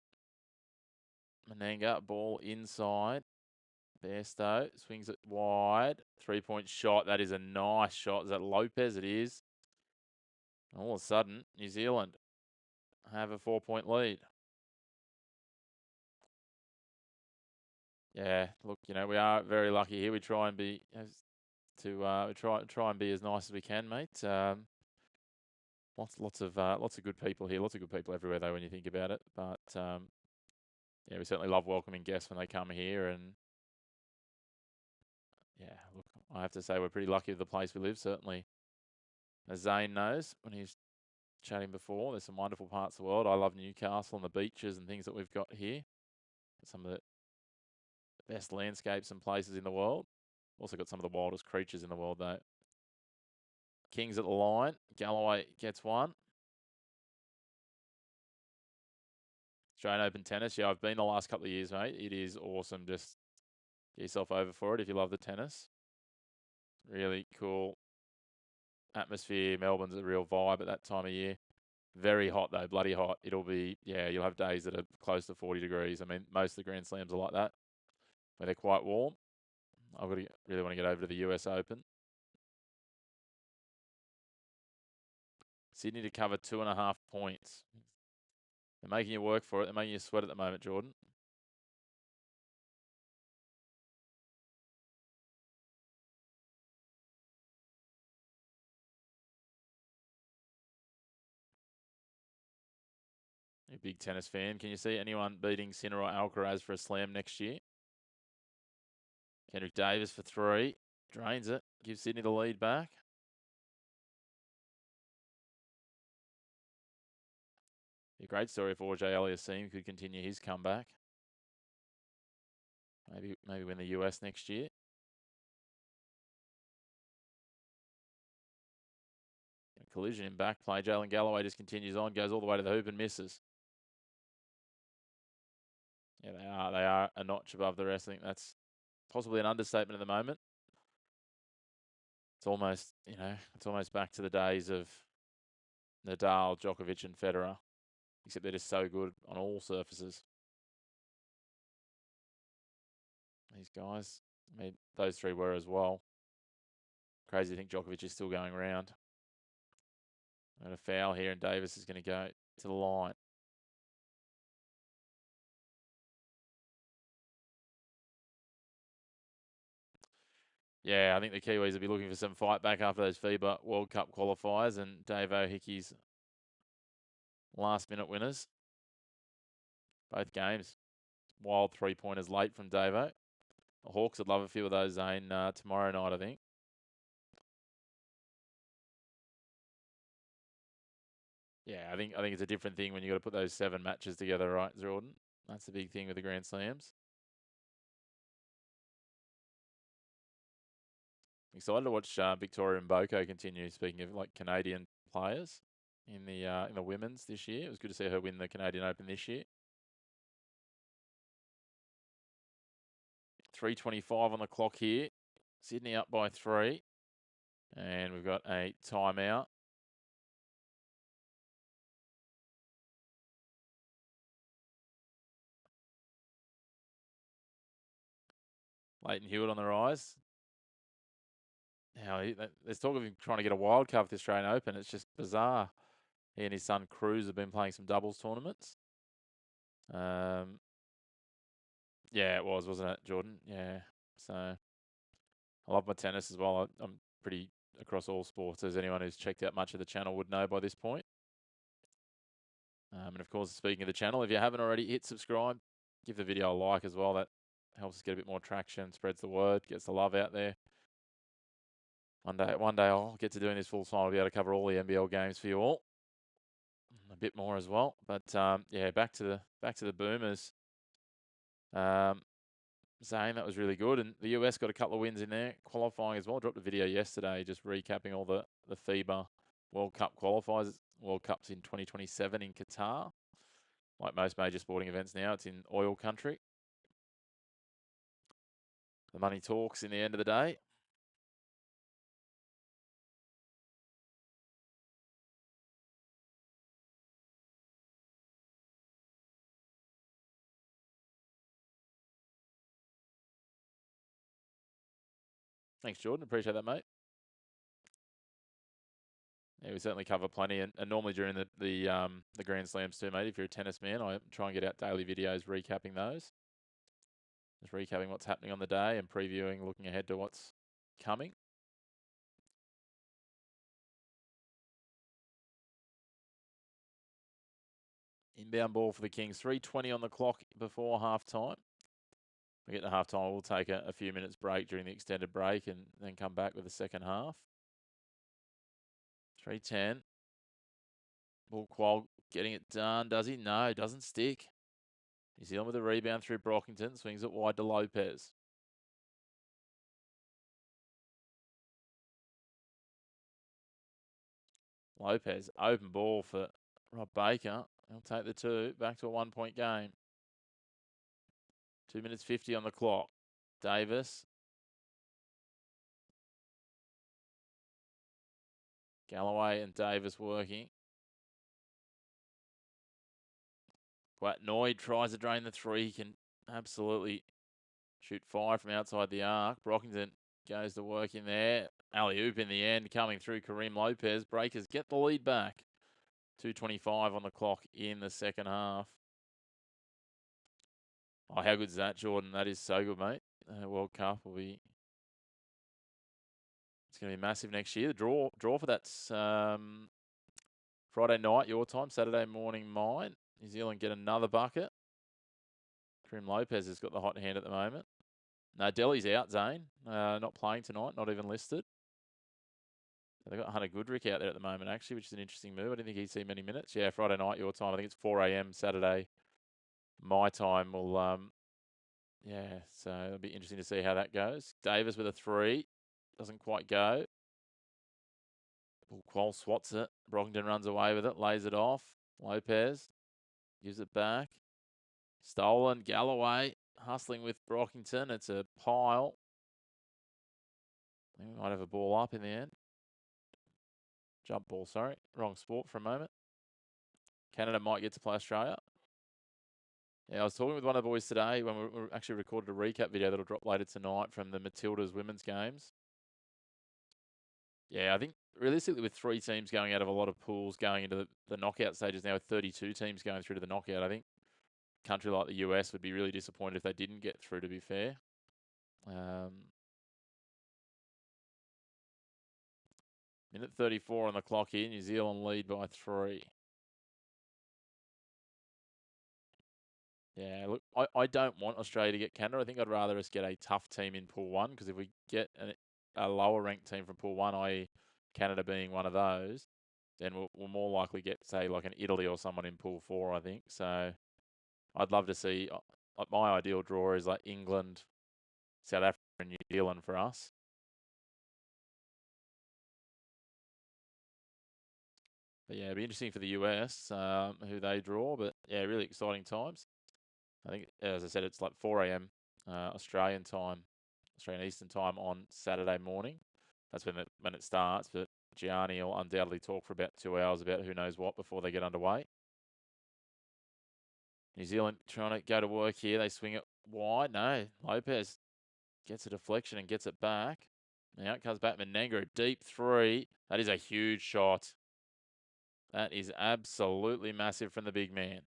Menenga, ball inside. Bairstow swings it wide. 3-point shot. That is a nice shot. Is that Lopez? It is. All of a sudden, New Zealand have a 4-point lead. Yeah, look, we are very lucky here. We try and be we try and be as nice as we can, mate. Lots of good people here. Lots of good people everywhere, though, when you think about it. But yeah, we certainly love welcoming guests when they come here. And yeah, look, I have to say we're pretty lucky with the place we live. Certainly, as Zane knows when he's chatting before, there's some wonderful parts of the world. I love Newcastle and the beaches and things that we've got here. Some of the best landscapes and places in the world. Also got some of the wildest creatures in the world, though. Kings at the line. Galloway gets one. Australian Open tennis. Yeah, I've been the last couple of years, mate. It is awesome. Just get yourself over for it if you love the tennis. Really cool atmosphere. Melbourne's a real vibe at that time of year. Very hot though, bloody hot. It'll be, yeah, you'll have days that are close to 40 degrees. I mean, most of the Grand Slams are like that, where they're quite warm. Really want to get over to the US Open. Sydney to cover 2.5 points. They're making you work for it. They're making you sweat at the moment, Jordan. You're a big tennis fan. Can you see anyone beating Sinner or Alcaraz for a slam next year? Kendrick Davis for 3. Drains it. Gives Sydney the lead back. Be a great story if Auger Aliassime could continue his comeback. Maybe win the US next year. A collision in back play. Jalen Galloway just continues on, goes all the way to the hoop and misses. Yeah, they are. They are a notch above the rest. I think that's possibly an understatement at the moment. It's almost, it's almost back to the days of Nadal, Djokovic, and Federer, except they're just so good on all surfaces. These guys, I mean, those 3 were as well. Crazy to think Djokovic is still going around. And a foul here, and Davis is going to go to the line. Yeah, I think the Kiwis will be looking for some fight back after those FIBA World Cup qualifiers and Dave O'Hickey's last-minute winners. Both games. Wild 3-pointers late from Davo. The Hawks would love a few of those, Zane, tomorrow night, I think. Yeah, I think it's a different thing when you got to put those 7 matches together, right, Jordan? That's the big thing with the Grand Slams. Excited to watch Victoria and Mboko continue. Speaking of like Canadian players in the women's this year, it was good to see her win the Canadian Open this year. 3:25 on the clock here. Sydney up by 3, and we've got a timeout. Leighton Hewitt on the rise. Now, there's talk of him trying to get a wild card for the Australian Open. It's just bizarre. He and his son Cruz have been playing some doubles tournaments. Yeah, it was, wasn't it, Jordan? Yeah. So I love my tennis as well. I'm pretty across all sports, as anyone who's checked out much of the channel would know by this point. And of course, speaking of the channel, if you haven't already, hit subscribe. Give the video a like as well. That helps us get a bit more traction, spreads the word, gets the love out there. One day I'll get to doing this full time. I'll be able to cover all the NBL games for you all, a bit more as well. But yeah, back to the Boomers. Zane, that was really good, and the US got a couple of wins in there, qualifying as well. Dropped a video yesterday, just recapping all the FIBA World Cup qualifiers. World Cup's in 2027 in Qatar. Like most major sporting events now, it's in oil country. The money talks in the end of the day. Thanks, Jordan. Appreciate that, mate. Yeah, we certainly cover plenty, and normally during the Grand Slams too, mate. If you're a tennis man, I try and get out daily videos recapping those. Just recapping what's happening on the day and previewing, looking ahead to what's coming. Inbound ball for the Kings. 3:20 on the clock before half-time. We get to half-time, we'll take a few minutes break during the extended break and then come back with the second half. 3:10. Bullquoll getting it done, does he? No, doesn't stick. New Zealand with a rebound through Brockington. Swings it wide to Lopez. Lopez, open ball for Rob Baker. They'll take the 2. Back to a 1-point game. 2 minutes 50 on the clock. Davis. Galloway and Davis working. Noyd tries to drain the 3. He can absolutely shoot 5 from outside the arc. Brockington goes to work in there. Alley-oop in the end, coming through Kareem Lopez. Breakers get the lead back. 2:25 on the clock in the second half. Oh, how good is that, Jordan? That is so good, mate. World Cup will be... It's going to be massive next year. The draw for that's Friday night, your time. Saturday morning, mine. New Zealand get another bucket. Kareem Lopez has got the hot hand at the moment. No, Delhi's out, Zane. Not playing tonight, not even listed. They've got Hunter Goodrick out there at the moment, actually, which is an interesting move. I didn't think he'd see many minutes. Yeah, Friday night, your time. I think it's 4 a.m. Saturday. My time will, yeah, so it'll be interesting to see how that goes. Davis with a 3. Doesn't quite go. Qual swats it. Brockington runs away with it, lays it off. Lopez gives it back. Stolen. Galloway hustling with Brockington. It's a pile. We might have a ball up in the end. Jump ball, sorry. Wrong sport for a moment. Canada might get to play Australia. Yeah, I was talking with one of the boys today when we actually recorded a recap video that'll drop later tonight from the Matildas women's games. Yeah, I think realistically with 3 teams going out of a lot of pools going into the knockout stages now with 32 teams going through to the knockout, I think a country like the US would be really disappointed if they didn't get through, to be fair. Minute 34 on the clock here. New Zealand lead by 3. Yeah, look, I don't want Australia to get Canada. I think I'd rather us get a tough team in Pool 1, because if we get a lower ranked team from Pool 1, i.e. Canada being one of those, then we'll more likely get, say, like an Italy or someone in Pool 4, I think. So I'd love to see, my ideal draw is like England, South Africa and New Zealand for us. But yeah, it'd be interesting for the US, who they draw. But yeah, really exciting times. I think, as I said, it's like 4 a.m. Australian time, Australian Eastern time on Saturday morning. That's when it starts. But Gianni will undoubtedly talk for about 2 hours about who knows what before they get underway. New Zealand trying to go to work here. They swing it wide. No, Lopez gets a deflection and gets it back. Now it comes back Menenga, a deep 3. That is a huge shot. That is absolutely massive from the big man.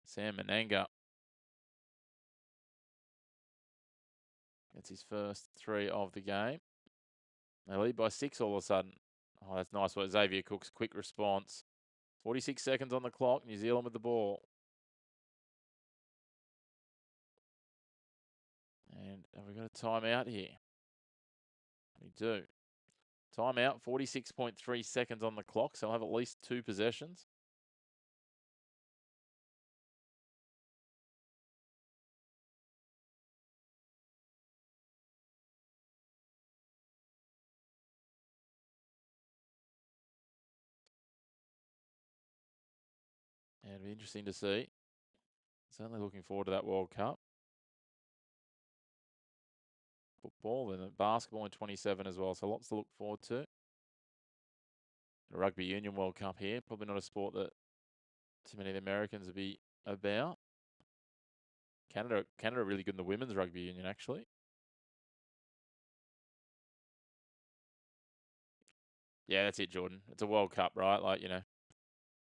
Sam Menenga. That's his first 3 of the game. They lead by 6 all of a sudden. Oh, that's nice work. Xavier Cook's quick response. 46 seconds on the clock. New Zealand with the ball. And have we got a timeout here? We do. Timeout, 46.3 seconds on the clock, so I'll have at least 2 possessions. And it'll be interesting to see. Certainly looking forward to that World Cup. Football and basketball in 27 as well, so lots to look forward to. The Rugby Union World Cup here, probably not a sport that too many of the Americans would be about. Canada are really good in the women's rugby union, actually. Yeah, that's it, Jordan. It's a World Cup, right? Like, you know,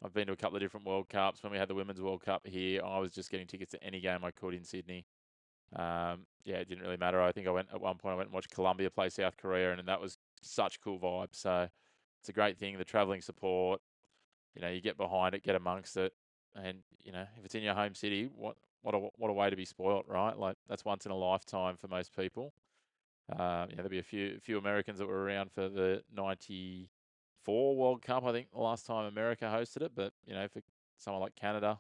I've been to a couple of different World Cups. When we had the Women's World Cup here, I was just getting tickets to any game I could in Sydney. Yeah, it didn't really matter. I think I went at one point, I went and watched Colombia play South Korea, and that was such cool vibes. So it's a great thing. The travelling support, you know, you get behind it, get amongst it. And, you know, if it's in your home city, what a way to be spoilt, right? Like, that's once in a lifetime for most people. There'll be a few Americans that were around for the 94 World Cup, I think, the last time America hosted it. But, you know, for someone like Canada,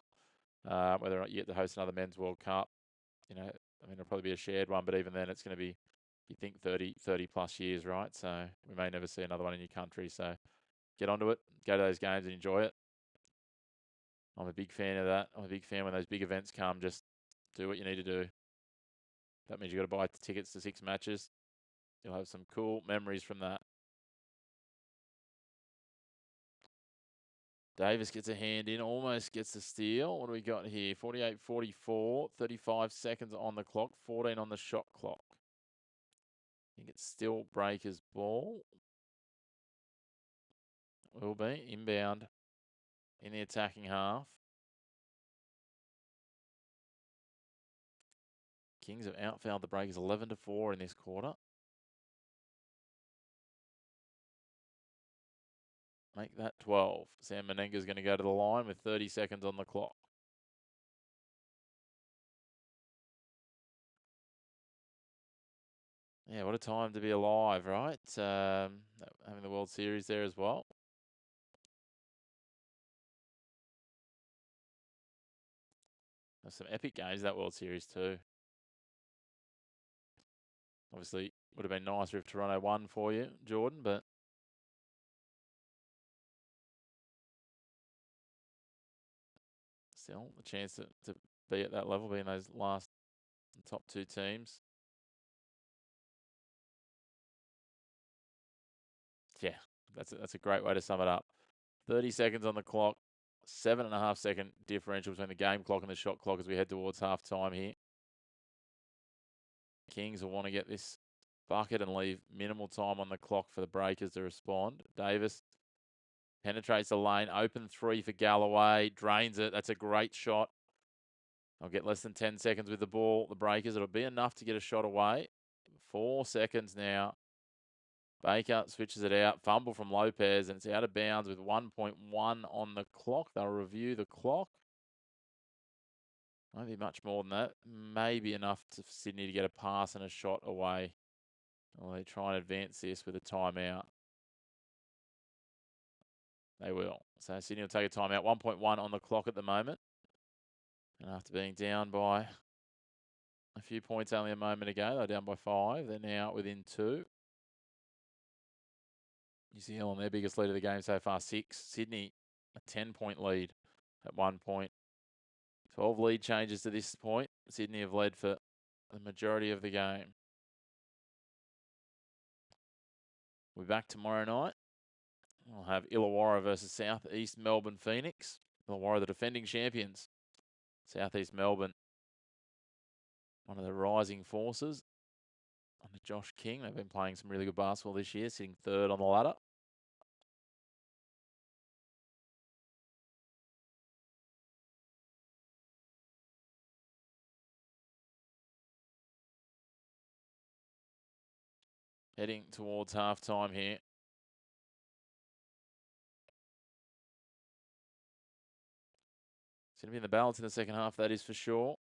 whether or not you get to host another men's World Cup, you know, I mean, it'll probably be a shared one, but even then it's going to be, you think 30 plus years, right? So we may never see another one in your country. So get onto it, go to those games and enjoy it. I'm a big fan of that. I'm a big fan when those big events come. Just do what you need to do. That means you've got to buy tickets to 6 matches. You'll have some cool memories from that. Davis gets a hand in, almost gets the steal. What do we got here? 48-44, 35 seconds on the clock, 14 on the shot clock. I think it's still Breakers' ball. Will be inbound in the attacking half. Kings have outfouled the Breakers 11-4 in this quarter. Make that 12. Sam Menenga's going to go to the line with 30 seconds on the clock. Yeah, what a time to be alive, right? Having the World Series there as well. There's some epic games that World Series too. Obviously, would have been nicer if Toronto won for you, Jordan, but still a chance to be at that level, being those last top 2 teams. Yeah, that's a great way to sum it up. 30 seconds on the clock, 7.5 second differential between the game clock and the shot clock as we head towards half time here. Kings will want to get this bucket and leave minimal time on the clock for the Breakers to respond. Davis penetrates the lane, open 3 for Galloway, drains it. That's a great shot. I'll get less than 10 seconds with the ball. The Breakers, it'll be enough to get a shot away. 4 seconds now. Baker switches it out. Fumble from Lopez, and it's out of bounds with 1.1 on the clock. They'll review the clock. Won't be much more than that. Maybe enough for Sydney to get a pass and a shot away. Well, they try and advance this with a timeout. They will. So Sydney will take a timeout. 1.1 on the clock at the moment. And after being down by a few points only a moment ago, they're down by 5. They're now within 2. New Zealand, their biggest lead of the game so far, 6. Sydney, a 10-point lead at 1 point. 12 lead changes to this point. Sydney have led for the majority of the game. We'll be back tomorrow night. We'll have Illawarra versus South East Melbourne Phoenix. Illawarra, the defending champions. South East Melbourne, one of the rising forces under Josh King. They've been playing some really good basketball this year, sitting 3rd on the ladder. Heading towards halftime here. It's going to be in the balance in the second half, that is for sure.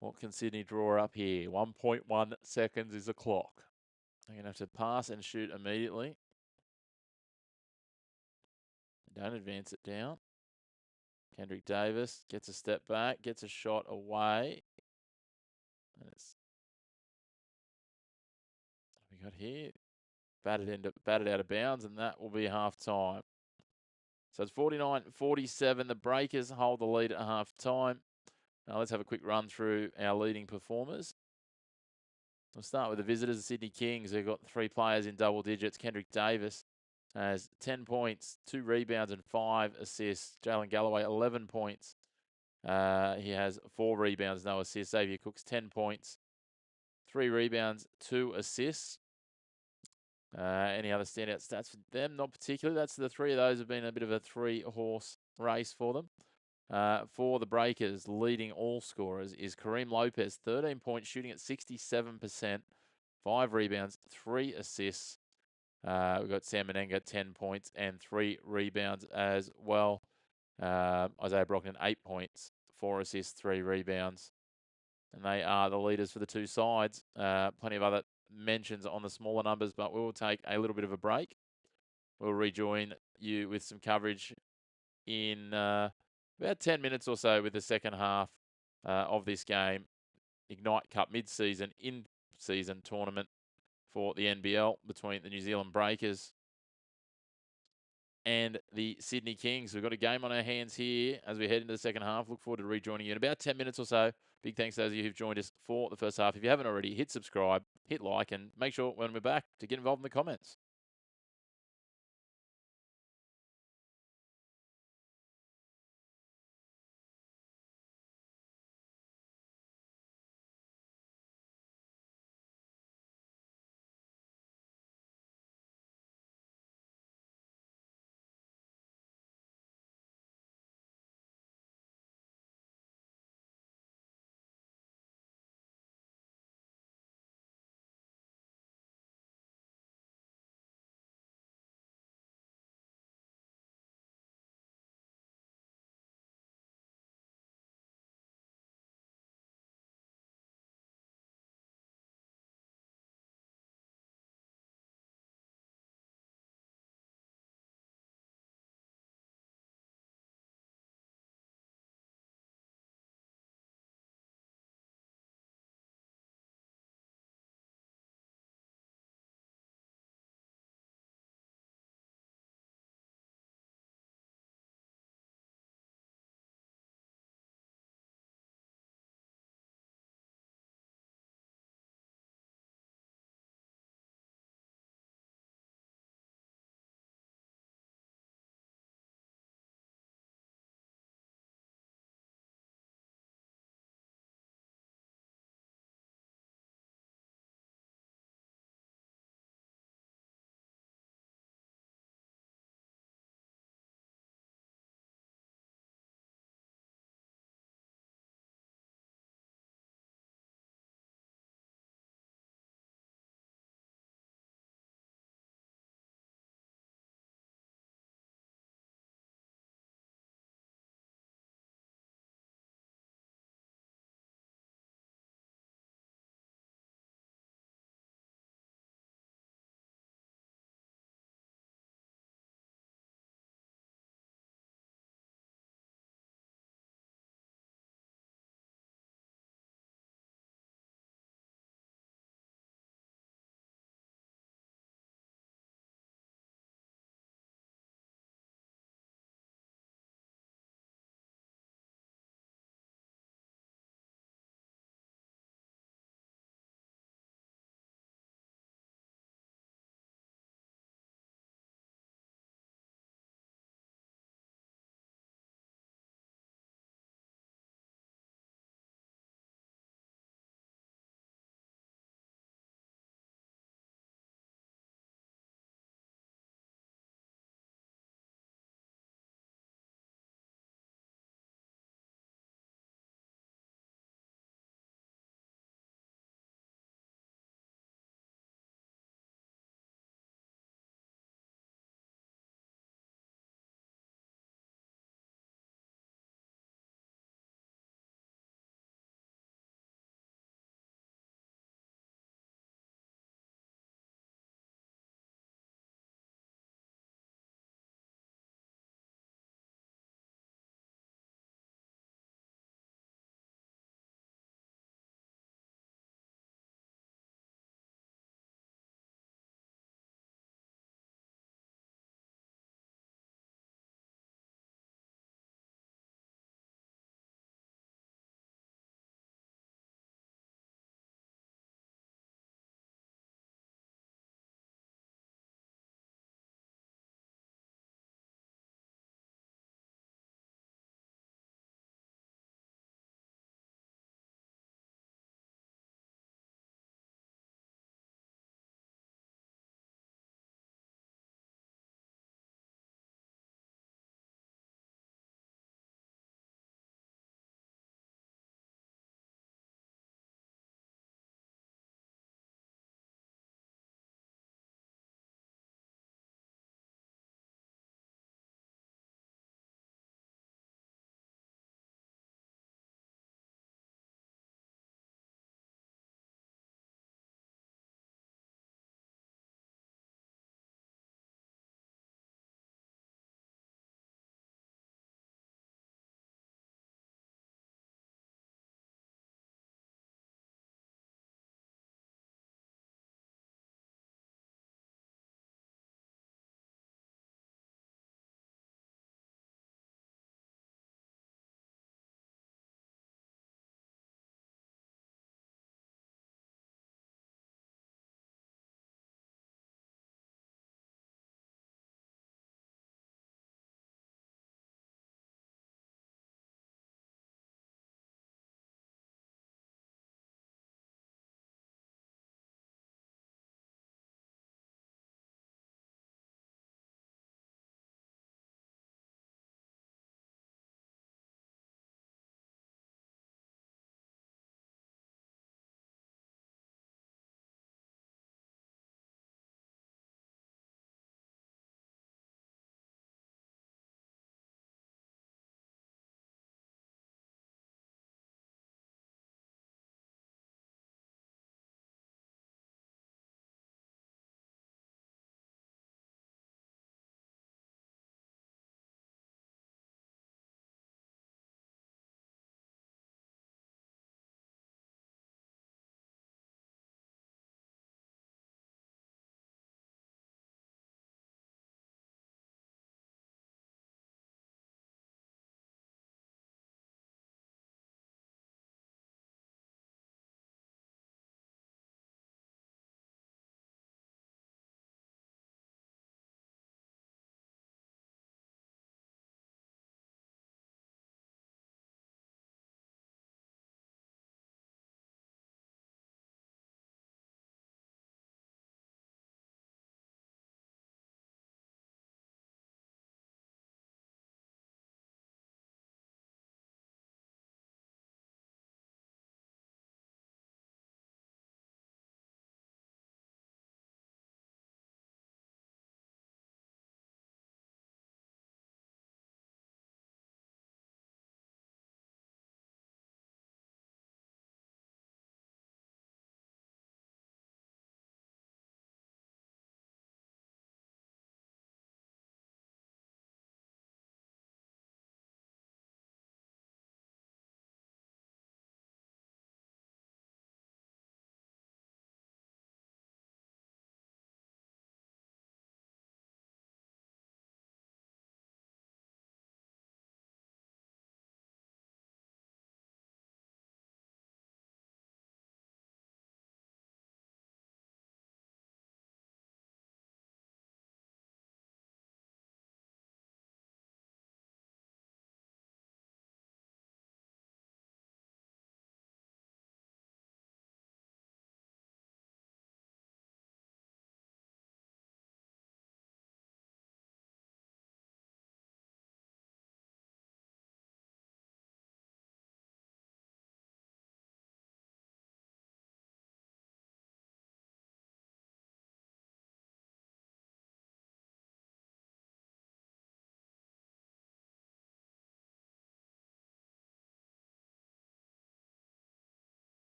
What can Sydney draw up here? 1.1 seconds is the clock. They're going to have to pass and shoot immediately. Don't advance it down. Kendrick Davis gets a step back, gets a shot away. And it's, what we got here? Batted out of bounds, and that will be half time. So it's 49-47. The Breakers hold the lead at half time. Now let's have a quick run through our leading performers. We'll start with the visitors, the Sydney Kings. They've got 3 players in double digits. Kendrick Davis has 10 points, 2 rebounds, and 5 assists. Jalen Galloway, 11 points. He has 4 rebounds, no assists. Xavier Cooks, 10 points, 3 rebounds, 2 assists. Any other standout stats for them? Not particularly. That's the 3 of those have been a bit of a 3-horse race for them. For the Breakers, leading all scorers is Kareem Lopez, 13 points, shooting at 67%, 5 rebounds, 3 assists. We've got Sam Menenga, 10 points and 3 rebounds as well. Isaiah Brockton, 8 points, 4 assists, 3 rebounds. And they are the leaders for the 2 sides. Plenty of other mentions on the smaller numbers, but we will take a little bit of a break. We'll rejoin you with some coverage in about 10 minutes or so with the second half of this game. Ignite Cup mid-season, in-season tournament for the NBL between the New Zealand Breakers and the Sydney Kings. We've got a game on our hands here as we head into the second half. Look forward to rejoining you in about 10 minutes or so. Big thanks to those of you who've joined us for the first half. If you haven't already, hit subscribe, hit like, and make sure when we're back to get involved in the comments.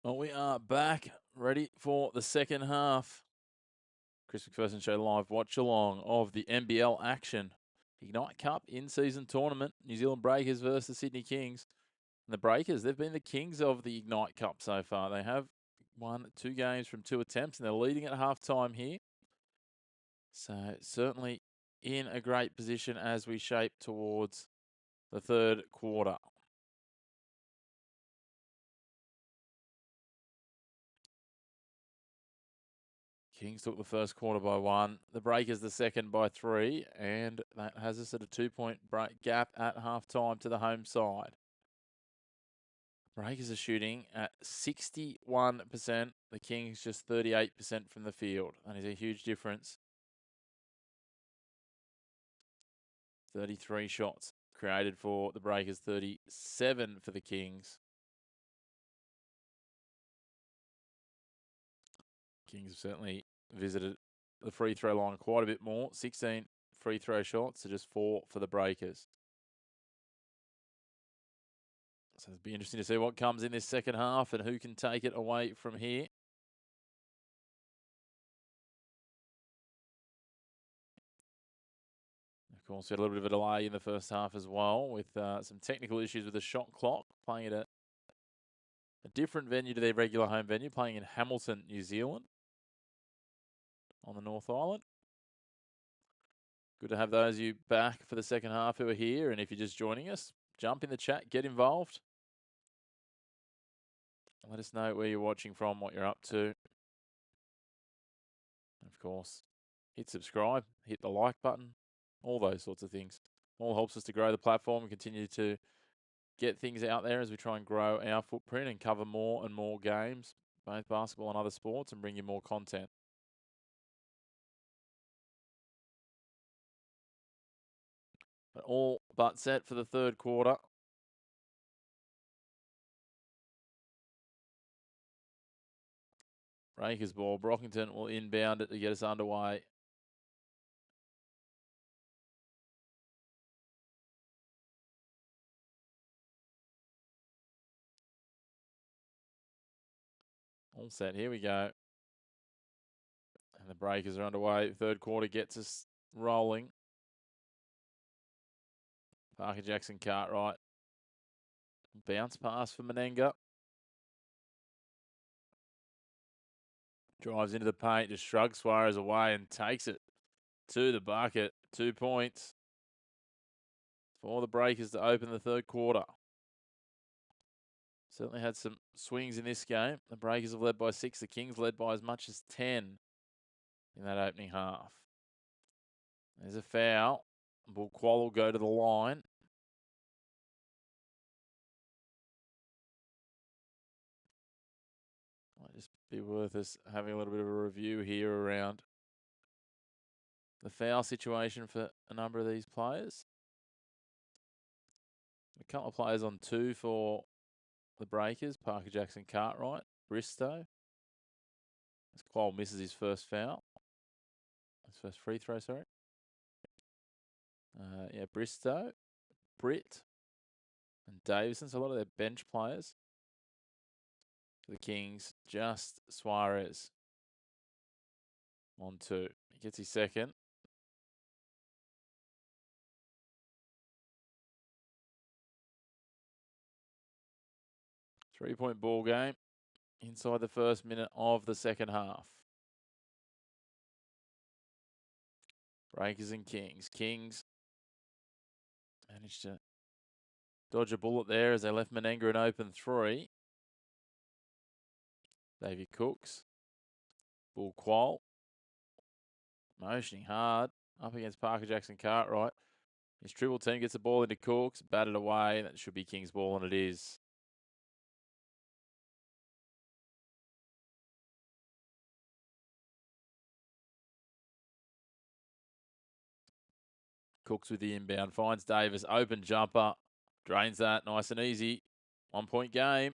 Well, we are back, ready for the second half. Chris McPherson Show live watch-along of the NBL action. Ignite Cup in-season tournament. New Zealand Breakers versus the Sydney Kings. And the Breakers, they've been the kings of the Ignite Cup so far. They have won 2 games from 2 attempts, and they're leading at half-time here. So certainly in a great position as we shape towards the third quarter. Kings took the first quarter by 1. The Breakers the second by 3. And that has us at a 2-point gap at halftime to the home side. Breakers are shooting at 61%. The Kings just 38% from the field. That is a huge difference. 33 shots created for the Breakers, 37 for the Kings. Kings have certainly visited the free throw line quite a bit more. 16 free throw shots to just 4 for the Breakers. So it'll be interesting to see what comes in this second half and who can take it away from here. Of course, we had a little bit of a delay in the first half as well with some technical issues with the shot clock, playing at a different venue to their regular home venue, playing in Hamilton, New Zealand on the North Island. Good to have those of you back for the second half who are here. And if you're just joining us, jump in the chat, get involved. Let us know where you're watching from, what you're up to. Of course, hit subscribe, hit the like button, all those sorts of things. All helps us to grow the platform and continue to get things out there as we try and grow our footprint and cover more and more games, both basketball and other sports, and bring you more content. But all but set for the third quarter. Breakers ball. Brockington will inbound it to get us underway. All set. Here we go. And the Breakers are underway. Third quarter gets us rolling. Parker Jackson Cartwright. Bounce pass for Menenga. Drives into the paint, just shrugs Suarez away and takes it to the bucket. 2 points for the Breakers to open the third quarter. Certainly had some swings in this game. The Breakers have led by 6. The Kings led by as much as 10 in that opening half. There's a foul. Bullquall will go to the line. Might just be worth us having a little bit of a review here around the foul situation for a number of these players. A couple of players on 2 for the Breakers. Parker Jackson Cartwright, Bristow. As Quoll misses his first foul. His first free throw, sorry. Bristow, Britt, and Davison. So a lot of their bench players. For the Kings, just Suarez on 2. He gets his second. Three-point ball game inside the first minute of the second half. Breakers and Kings. Kings managed to dodge a bullet there as they left Menenga an open 3. David Cooks. Bullquall. Motioning hard up against Parker Jackson Cartwright. His triple team gets the ball into Cooks, batted away. That should be Kings ball, and it is. Cooks with the inbound, finds Davis, open jumper, drains that, nice and easy. 1 point game.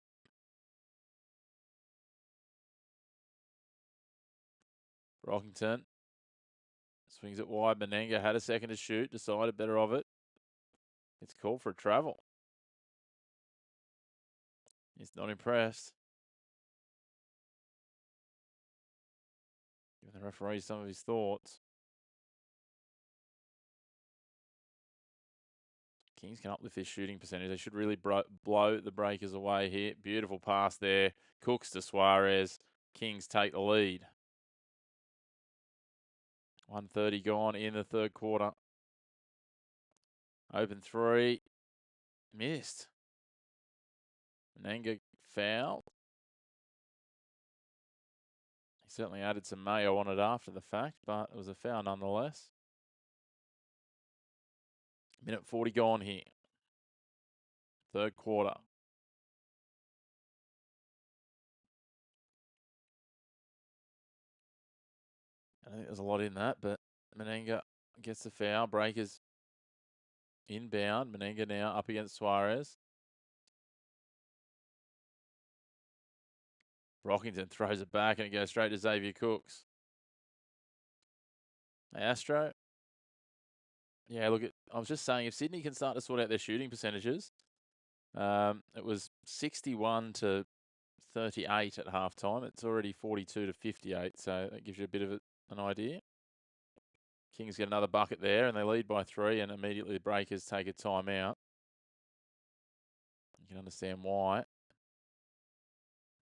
Brockington swings it wide. Menenga had a second to shoot, decided better of it. It's called for a travel. He's not impressed. the referee some of his thoughts. Kings can uplift their shooting percentage. They should really blow the Breakers away here. Beautiful pass there. Cooks to Suarez. Kings take the lead. 1:30 gone in the third quarter. Open three. Missed. Menenga foul. He certainly added some mayo on it after the fact, but it was a foul nonetheless. Minute 40 gone here. Third quarter. I think there's a lot in that, but Menenga gets the foul. Breakers inbound. Menenga now up against Suarez. Rockington throws it back and it goes straight to Xavier Cooks. Astro. Yeah, look, I was just saying, if Sydney can start to sort out their shooting percentages, it was 61 to 38 at halftime. It's already 42 to 58, so that gives you a bit of an idea. Kings get another bucket there, and they lead by 3, and immediately the Breakers take a timeout. You can understand why.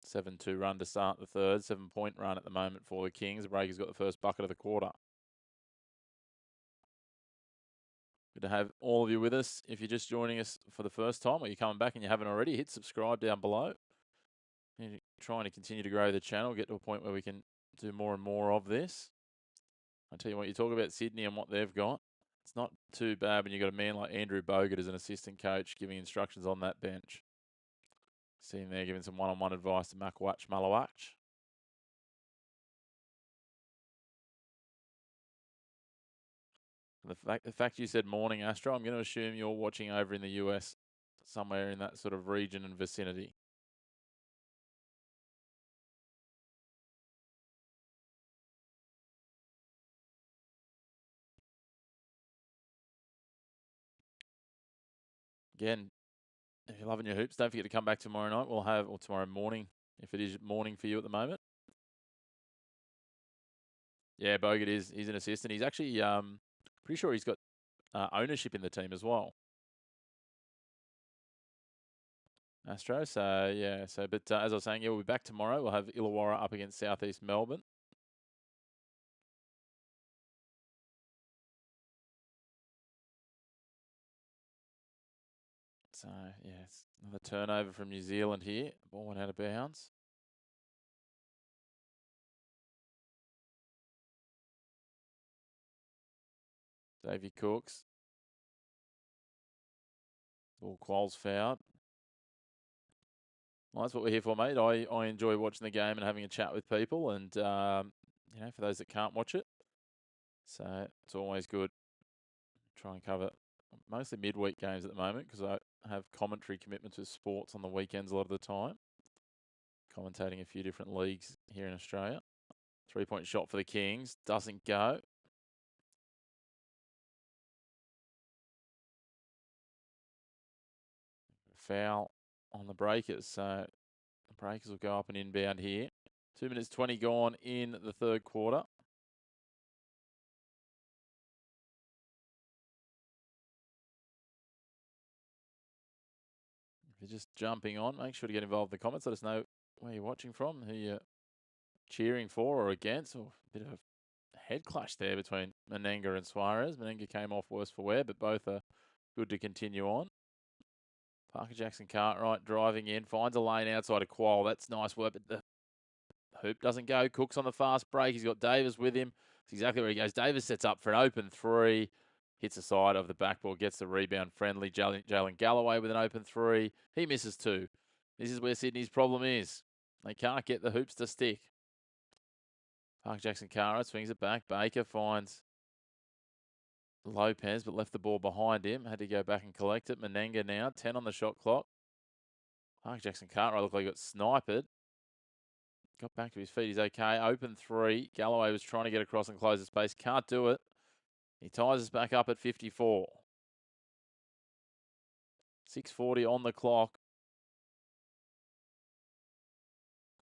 7-2 run to start the third, 7-point run at the moment for the Kings. The Breakers got the first bucket of the quarter. Good to have all of you with us. If you're just joining us for the first time or you're coming back and you haven't already, hit subscribe down below. We're trying to continue to grow the channel, get to a point where we can do more and more of this. I tell you what, you talk about Sydney and what they've got. It's not too bad when you've got a man like Andrew Bogut as an assistant coach giving instructions on that bench. See him there giving some one-on-one advice to Watchalong. The fact you said morning, Astro, I'm going to assume you're watching over in the US, somewhere in that sort of region and vicinity. Again, if you're loving your hoops, don't forget to come back tomorrow night. We'll have, or tomorrow morning, if it is morning for you at the moment. Yeah, Bogut he's an assistant. He's actually pretty sure he's got ownership in the team as well. Astro. So yeah. But as I was saying, yeah, we'll be back tomorrow. We'll have Illawarra up against Southeast Melbourne. So yeah, it's another turnover from New Zealand here. Ball went out of bounds. Davey Cooks. Ball Qualls fouled. Well, that's what we're here for, mate. I enjoy watching the game and having a chat with people, and you know, for those that can't watch it, so it's always good. Try and cover mostly midweek games at the moment because I have commentary commitments with sports on the weekends a lot of the time. Commentating a few different leagues here in Australia. 3-point shot for the Kings. Doesn't go. Foul on the Breakers. So the Breakers will go up and inbound here. 2 minutes 20 gone in the third quarter. If you're just jumping on, make sure to get involved in the comments. Let us know where you're watching from, who you're cheering for or against, or a bit of a head clash there between Menenga and Suarez. Menenga came off worse for wear, but both are good to continue on. Parker Jackson Cartwright driving in, finds a lane outside of Qual. That's nice work, but the hoop doesn't go. Cook's on the fast break. He's got Davis with him. That's exactly where he goes. Davis sets up for an open 3. Hits the side of the backboard, gets the rebound friendly. Jalen Galloway with an open 3. He misses 2. This is where Sydney's problem is. They can't get the hoops to stick. Parker Jackson Cartwright swings it back. Baker finds Lopez, but left the ball behind him. Had to go back and collect it. Menenga now, 10 on the shot clock. Parker Jackson Cartwright looked like he got sniped. Got back to his feet. He's okay. Open 3. Galloway was trying to get across and close the space. Can't do it. He ties us back up at 54. 6:40 on the clock.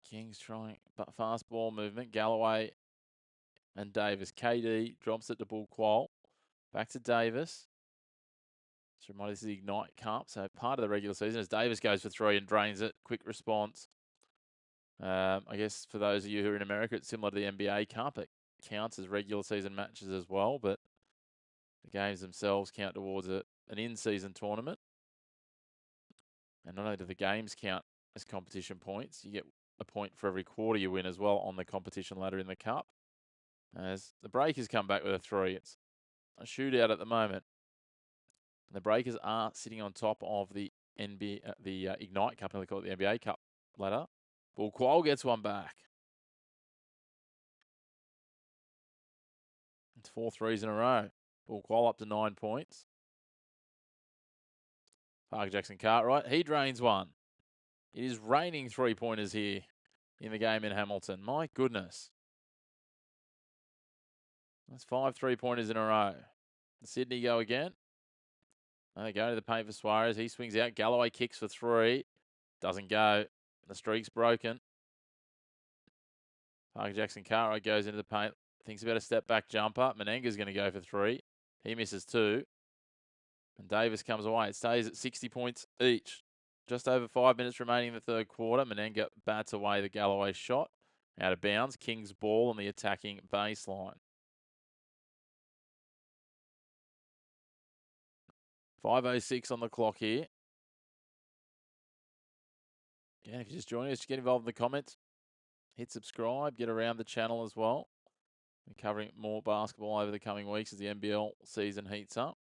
Kings trying, but fast ball movement. Galloway and Davis. KD drops it to Bull Qual. Back to Davis. Just a reminder, this is the Ignite Cup, so part of the regular season as Davis goes for three and drains it. Quick response. I guess for those of you who are in America, it's similar to the NBA Cup. It counts as regular season matches as well, but the games themselves count towards an in-season tournament. And not only do the games count as competition points, you get a point for every quarter you win as well on the competition ladder in the Cup. As the Breakers come back with a three, it's a shootout at the moment. And the Breakers are sitting on top of the Ignite Cup, and they call it the NBA Cup ladder. Bull Qual gets one back. It's 4 threes in a row. Bull Qual up to 9 points. Parker Jackson Cartwright, he drains one. It is raining three-pointers here in the game in Hamilton. My goodness. That's 5 3-pointers in a row. Sydney go again. And they go to the paint for Suarez. He swings out. Galloway kicks for three. Doesn't go. The streak's broken. Parker Jackson Cartwright goes into the paint. Thinks about a step-back jumper. Menenga's going to go for three. He misses two. And Davis comes away. It stays at 60 points each. Just over 5 minutes remaining in the third quarter. Menenga bats away the Galloway shot. Out of bounds. King's ball on the attacking baseline. 5:06 on the clock here. Yeah, if you're just joining us, get involved in the comments. Hit subscribe. Get around the channel as well. We're covering more basketball over the coming weeks as the NBL season heats up.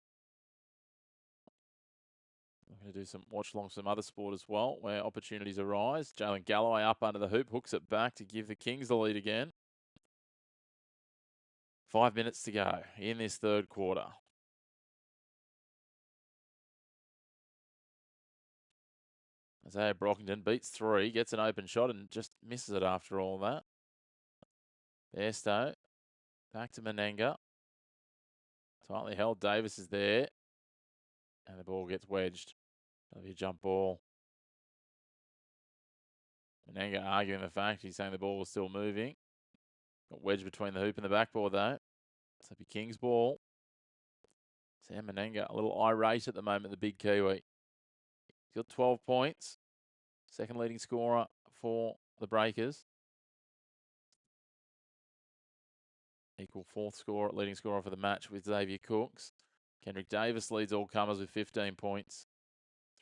We're going to do some watch along some other sport as well, where opportunities arise. Jalen Galloway up under the hoop, hooks it back to give the Kings the lead again. 5 minutes to go in this third quarter. Isaiah Brockington beats three, gets an open shot and just misses it after all that. Bairstow, back to Menenga. Tightly held, Davis is there. And the ball gets wedged. That'll be a jump ball. Menenga arguing the fact, he's saying the ball was still moving. Got wedged between the hoop and the backboard though. So it'll be King's ball. Sam Menenga, a little irate at the moment, the big Kiwi. He's got 12 points. Second leading scorer for the Breakers. Equal fourth leading scorer for the match with Xavier Cooks. Kendrick Davis leads all comers with 15 points,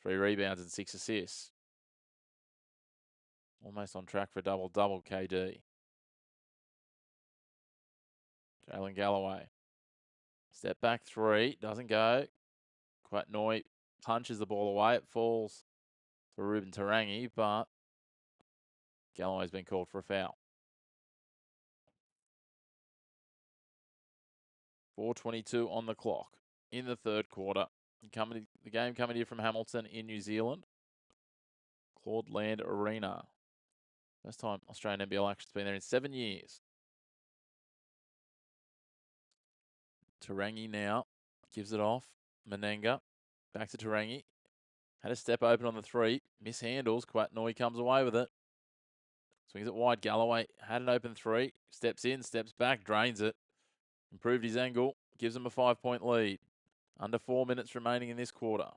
3 rebounds and 6 assists. Almost on track for a double-double, KD. Jalen Galloway. Step back three, doesn't go. Quite Noi punches the ball away. It falls for Ruben Tarangi, but Galloway's been called for a foul. 4:22 on the clock in the third quarter. The game coming here from Hamilton in New Zealand. Claude Land Arena. First time Australian NBL action's been there in 7 years. Tarangi now gives it off. Menenga back to Tarangi. Had a step open on the three. Mishandles. Quatnoi comes away with it. Swings it wide. Galloway had an open three. Steps in, steps back, drains it. Improved his angle. Gives him a 5-point lead. Under 4 minutes remaining in this quarter.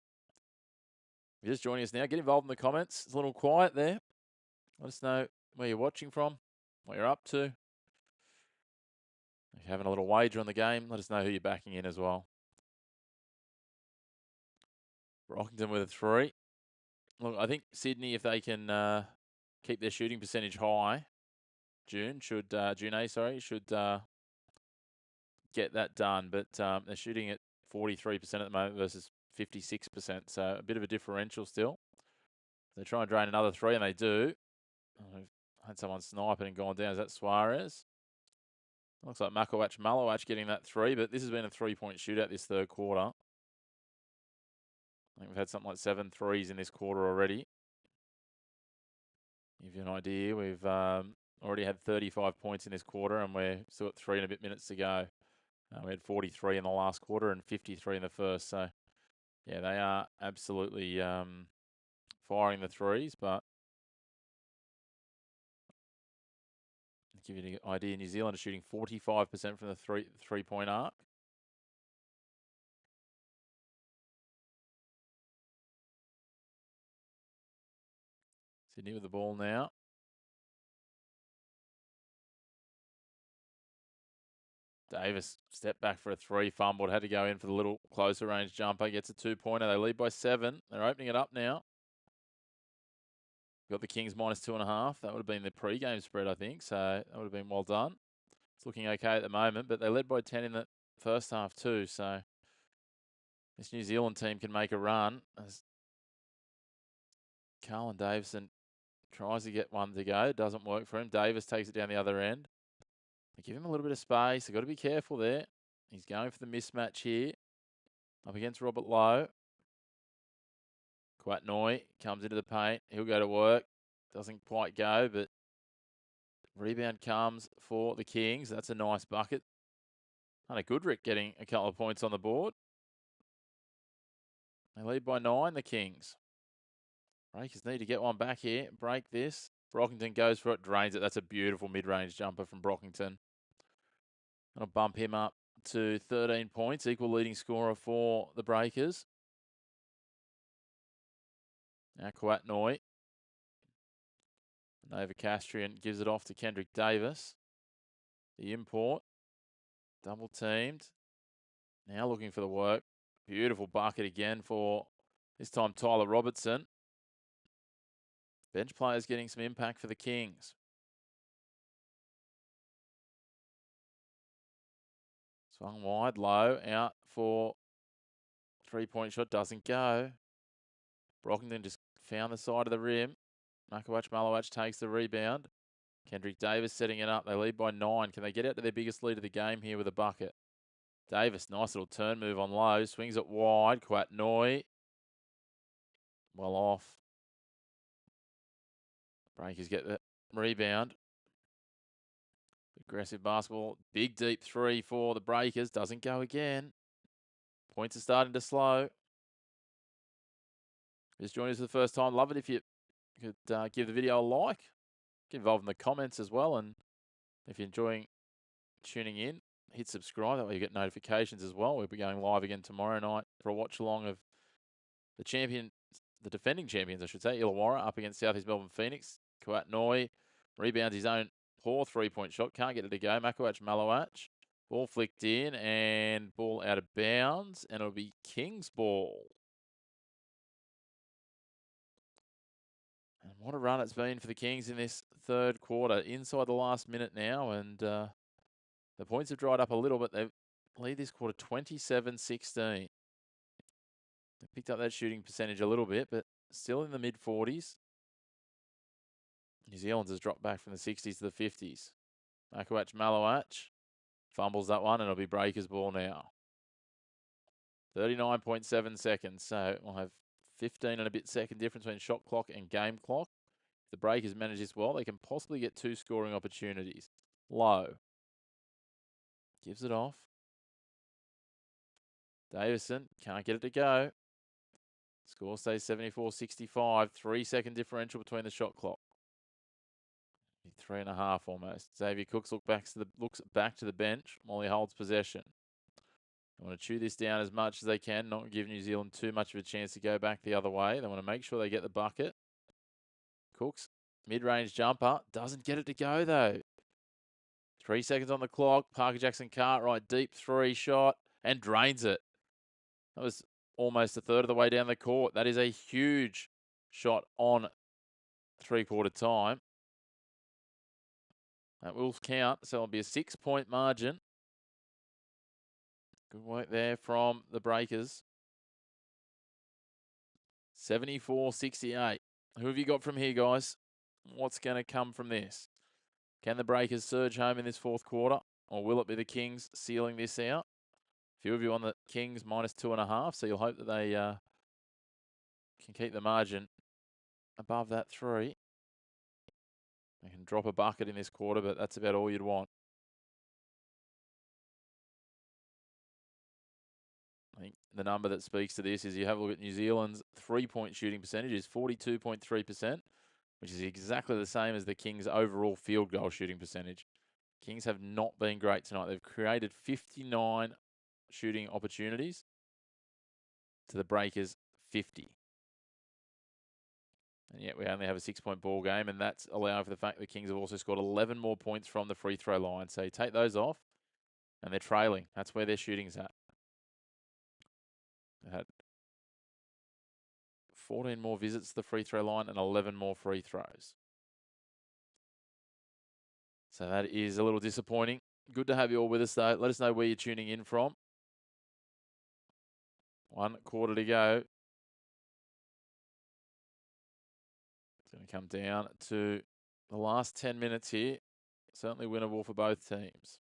If you're just joining us now, get involved in the comments. It's a little quiet there. Let us know where you're watching from, what you're up to. If you're having a little wager on the game, let us know who you're backing in as well. Brockington with a three. Look, I think Sydney, if they can keep their shooting percentage high, June should get that done. But they're shooting at 43% at the moment versus 56%. So a bit of a differential still. They try and drain another three, and they do. I've had someone sniping and gone down. Is that Suarez? Looks like Malowach getting that three, but this has been a 3-point shootout this third quarter. I think we've had something like 7 threes in this quarter already. Give you an idea, we've already had 35 points in this quarter, and we're still at 3 and a bit minutes to go. We had 43 in the last quarter and 53 in the first. So, yeah, they are absolutely firing the threes, but give you an idea, New Zealand are shooting 45% from the three-point arc. Sydney with the ball now. Davis stepped back for a three, fumbled, had to go in for the little closer range jumper, gets a 2-pointer. They lead by 7. They're opening it up now. Got the Kings minus 2.5. That would have been the pre-game spread, I think. So that would have been well done. It's looking okay at the moment, but they led by 10 in the first half too. So this New Zealand team can make a run as Carlin Davison tries to get one to go. It doesn't work for him. Davis takes it down the other end. They give him a little bit of space. They've got to be careful there. He's going for the mismatch here. Up against Robert Lowe. Quatnoy comes into the paint. He'll go to work. Doesn't quite go, but rebound comes for the Kings. That's a nice bucket. Hunter Goodrick getting a couple of points on the board. They lead by 9, the Kings. Breakers need to get one back here. Break this. Brockington goes for it, drains it. That's a beautiful mid-range jumper from Brockington. That'll bump him up to 13 points, equal leading scorer for the Breakers. Now Quatnoy. Nova Castrian gives it off to Kendrick Davis. The import. Double teamed. Now looking for the work. Beautiful bucket again for, this time, Tyler Robertson. Bench players getting some impact for the Kings. Swung wide, Low, out for three-point shot, doesn't go. Brockington just found the side of the rim. Makawach Malawach takes the rebound. Kendrick Davis setting it up. They lead by 9. Can they get out to their biggest lead of the game here with a bucket? Davis, nice little turn move on Low. Swings it wide. Quatnoy. Well off. Breakers get the rebound. Aggressive basketball. Big deep three for the Breakers. Doesn't go again. Points are starting to slow. Just joining us for the first time. Love it if you could give the video a like. Get involved in the comments as well. And if you're enjoying tuning in, hit subscribe. That way you get notifications as well. We'll be going live again tomorrow night for a watch along of the defending champions, I should say, Illawarra up against South East Melbourne Phoenix. Quatnoy rebounds his own poor three-point shot. Can't get it to go. Makawach Malawach. Ball flicked in and ball out of bounds. And it'll be Kings ball. And what a run it's been for the Kings in this third quarter. Inside the last minute now. And the points have dried up a little, but they lead this quarter 27-16. They picked up that shooting percentage a little bit, but still in the mid-40s. New Zealand's has dropped back from the 60s to the 50s. Makawach Malawach fumbles that one, and it'll be Breakers ball now. 39.7 seconds, so we'll have 15 and a bit second difference between shot clock and game clock. If the Breakers manage this well, they can possibly get 2 scoring opportunities. Low. Gives it off. Davison can't get it to go. Score stays 74-65. 3-second differential between the shot clock. 3.5 almost. Xavier Cooks looks back to the bench while he holds possession. They want to chew this down as much as they can, not give New Zealand too much of a chance to go back the other way. They want to make sure they get the bucket. Cooks, mid-range jumper. Doesn't get it to go, though. 3 seconds on the clock. Parker Jackson Cartwright, deep 3 shot, and drains it. That was almost a third of the way down the court. That is a huge shot on three-quarter time. That will count, so it'll be a 6-point margin. Good work there from the Breakers. 74-68. Who have you got from here, guys? What's going to come from this? Can the Breakers surge home in this fourth quarter, or will it be the Kings sealing this out? A few of you on the Kings minus 2.5, so you'll hope that they can keep the margin above that 3. They can drop a bucket in this quarter, but that's about all you'd want. I think the number that speaks to this is you have a look at New Zealand's 3-point shooting percentage is 42.3%. which is exactly the same as the Kings' overall field goal shooting percentage. Kings have not been great tonight. They've created 59 shooting opportunities to the Breakers 50. And yet we only have a 6-point ball game, and that's allowing for the fact the Kings have also scored 11 more points from the free throw line. So you take those off, and they're trailing. That's where their shooting's at. They had 14 more visits to the free throw line and 11 more free throws. So that is a little disappointing. Good to have you all with us, though. Let us know where you're tuning in from. 1 quarter to go. It's going to come down to the last 10 minutes here. Certainly winnable for both teams.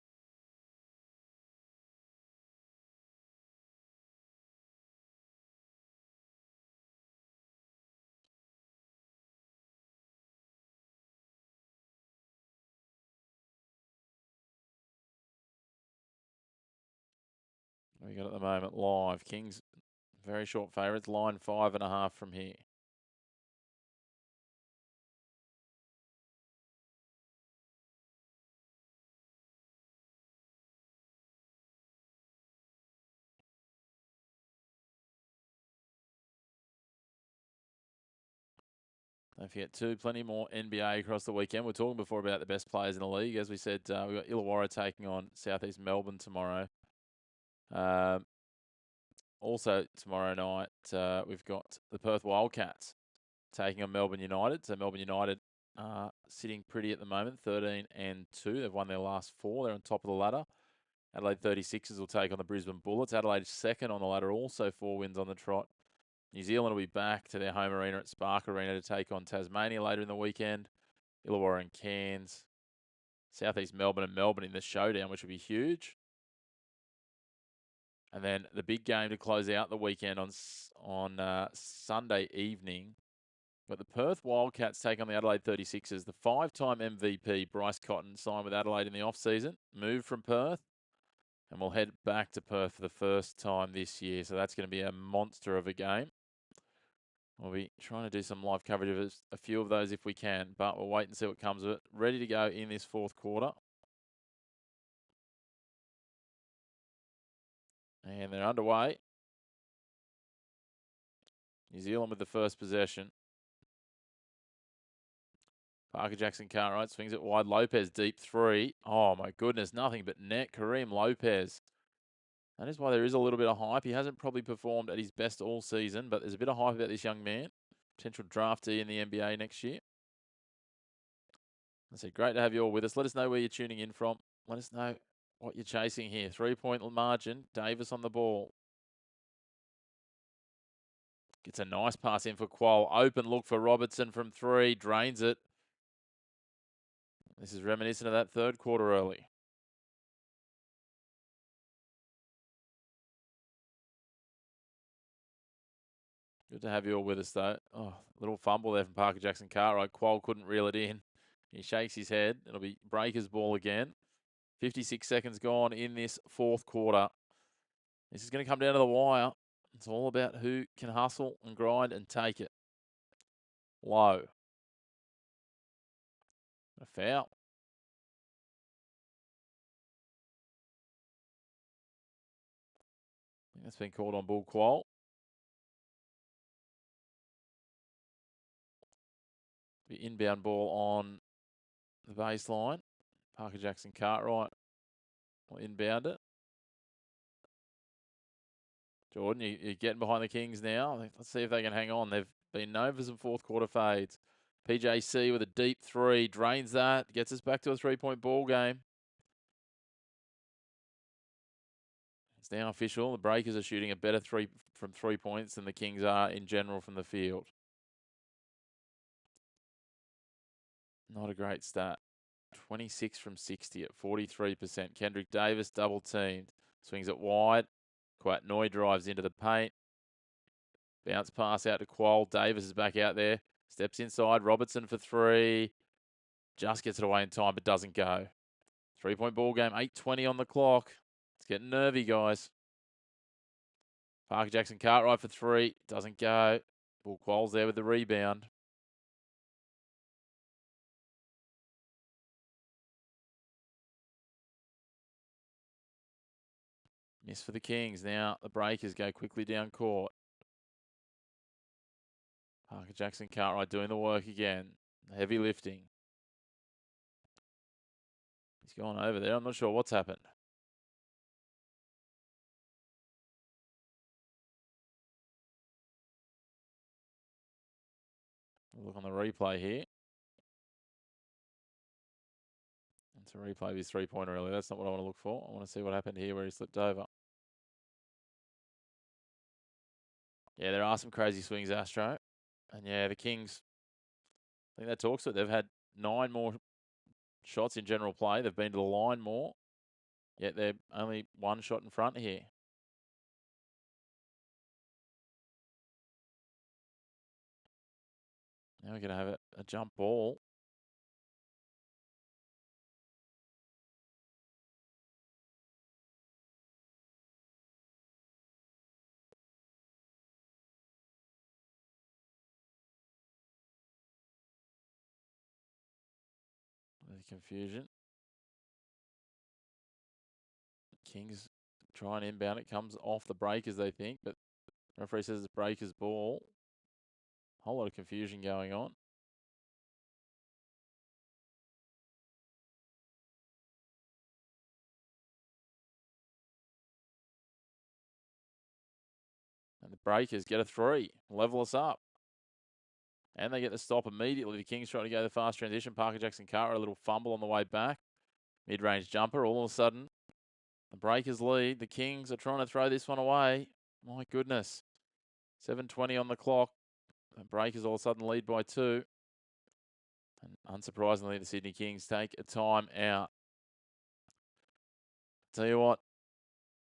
We got at the moment live. Kings very short favourites. Line 5.5 from here. Don't forget too, plenty more NBA across the weekend. We're talking before about the best players in the league. As we said, we've got Illawarra taking on Southeast Melbourne tomorrow. Also tomorrow night, we've got the Perth Wildcats taking on Melbourne United. So Melbourne United are sitting pretty at the moment, 13-2. They've won their last 4. They're on top of the ladder. Adelaide 36ers will take on the Brisbane Bullets. Adelaide second on the ladder, also 4 wins on the trot. New Zealand will be back to their home arena at Spark Arena to take on Tasmania later in the weekend. Illawarra and Cairns. Southeast Melbourne and Melbourne in the showdown, which will be huge. And then the big game to close out the weekend on Sunday evening. But the Perth Wildcats take on the Adelaide 36ers. The 5-time MVP, Bryce Cotton, signed with Adelaide in the off-season, moved from Perth, and will head back to Perth for the first time this year. So that's going to be a monster of a game. We'll be trying to do some live coverage of a few of those if we can, but we'll wait and see what comes of it. Ready to go in this fourth quarter. And they're underway. New Zealand with the first possession. Parker Jackson Cartwright swings it wide. Lopez deep 3. Oh my goodness, nothing but net. Kareem Lopez. That is why there is a little bit of hype. He hasn't probably performed at his best all season, but there's a bit of hype about this young man. Potential draftee in the NBA next year. I said, great to have you all with us. Let us know where you're tuning in from. Let us know what you're chasing here. 3-point margin. Davis on the ball. Gets a nice pass in for Qual. Open look for Robertson from 3. Drains it. This is reminiscent of that third quarter early. Good to have you all with us, though. Oh, little fumble there from Parker Jackson Cartwright. Qual couldn't reel it in. He shakes his head. It'll be Breakers' ball again. 56 seconds gone in this fourth quarter. This is going to come down to the wire. It's all about who can hustle and grind and take it. Low. A foul. I think that's been called on Bull Qual. The inbound ball on the baseline. Parker Jackson Cartwright will inbound it. Jordan, you're getting behind the Kings now. Let's see if they can hang on. They've been known for some fourth quarter fades. PJC with a deep 3. Drains that. Gets us back to a 3-point ball game. It's now official. The Breakers are shooting a better 3 from 3 points than the Kings are in general from the field. Not a great start. 26 from 60 at 43%. Kendrick Davis double teamed. Swings it wide. Quatnoy drives into the paint. Bounce pass out to Qual. Davis is back out there. Steps inside. Robertson for 3. Just gets it away in time, but doesn't go. 3-point ball game. 8:20 on the clock. It's getting nervy, guys. Parker Jackson Cartwright for 3. Doesn't go. Bull Qual's there with the rebound. Miss for the Kings. Now the Breakers go quickly down court. Parker Jackson Cartwright doing the work again. Heavy lifting. He's gone over there. I'm not sure what's happened. Look on the replay here. It's a replay of his three-pointer earlier. That's not what I want to look for. I want to see what happened here where he slipped over. Yeah, there are some crazy swings, Astro. And yeah, the Kings, I think that talks to it. They've had 9 more shots in general play. They've been to the line more. Yet they're only 1 shot in front here. Now we're going to have a jump ball. The confusion. Kings try and inbound. It comes off the Breakers, they think, but the referee says it's Breakers' ball. Whole lot of confusion going on. And the Breakers get a 3, level us up. And they get the stop immediately. The Kings try to go the fast transition. Parker Jackson Carter, a little fumble on the way back. Mid-range jumper. All of a sudden, the Breakers lead. The Kings are trying to throw this one away. My goodness. 7:20 on the clock. The Breakers all of a sudden lead by 2. And unsurprisingly, the Sydney Kings take a time out. Tell you what,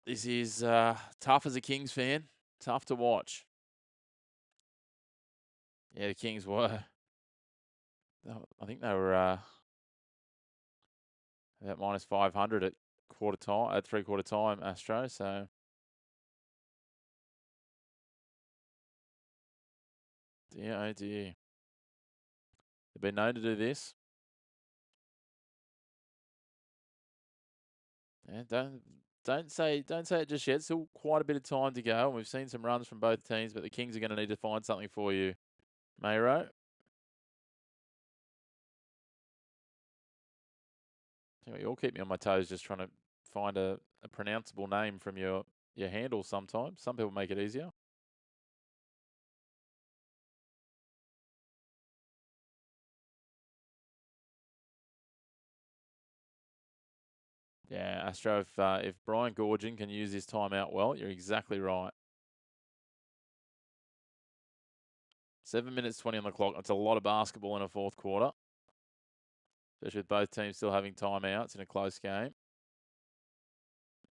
this is tough as a Kings fan. Tough to watch. Yeah, the Kings were. I think they were about minus 500 at quarter time, at 3/4 time, Astro. So dear, oh dear. They've been known to do this. Yeah, don't say it just yet. Still quite a bit of time to go. And we've seen some runs from both teams, but the Kings are going to need to find something for you, Mayro. You'll keep me on my toes just trying to find a pronounceable name from your handle sometimes. Some people make it easier. Yeah, Astro, if Brian Gorgin can use his timeout well, you're exactly right. 7 minutes 20 on the clock. That's a lot of basketball in a 4th quarter, especially with both teams still having timeouts in a close game.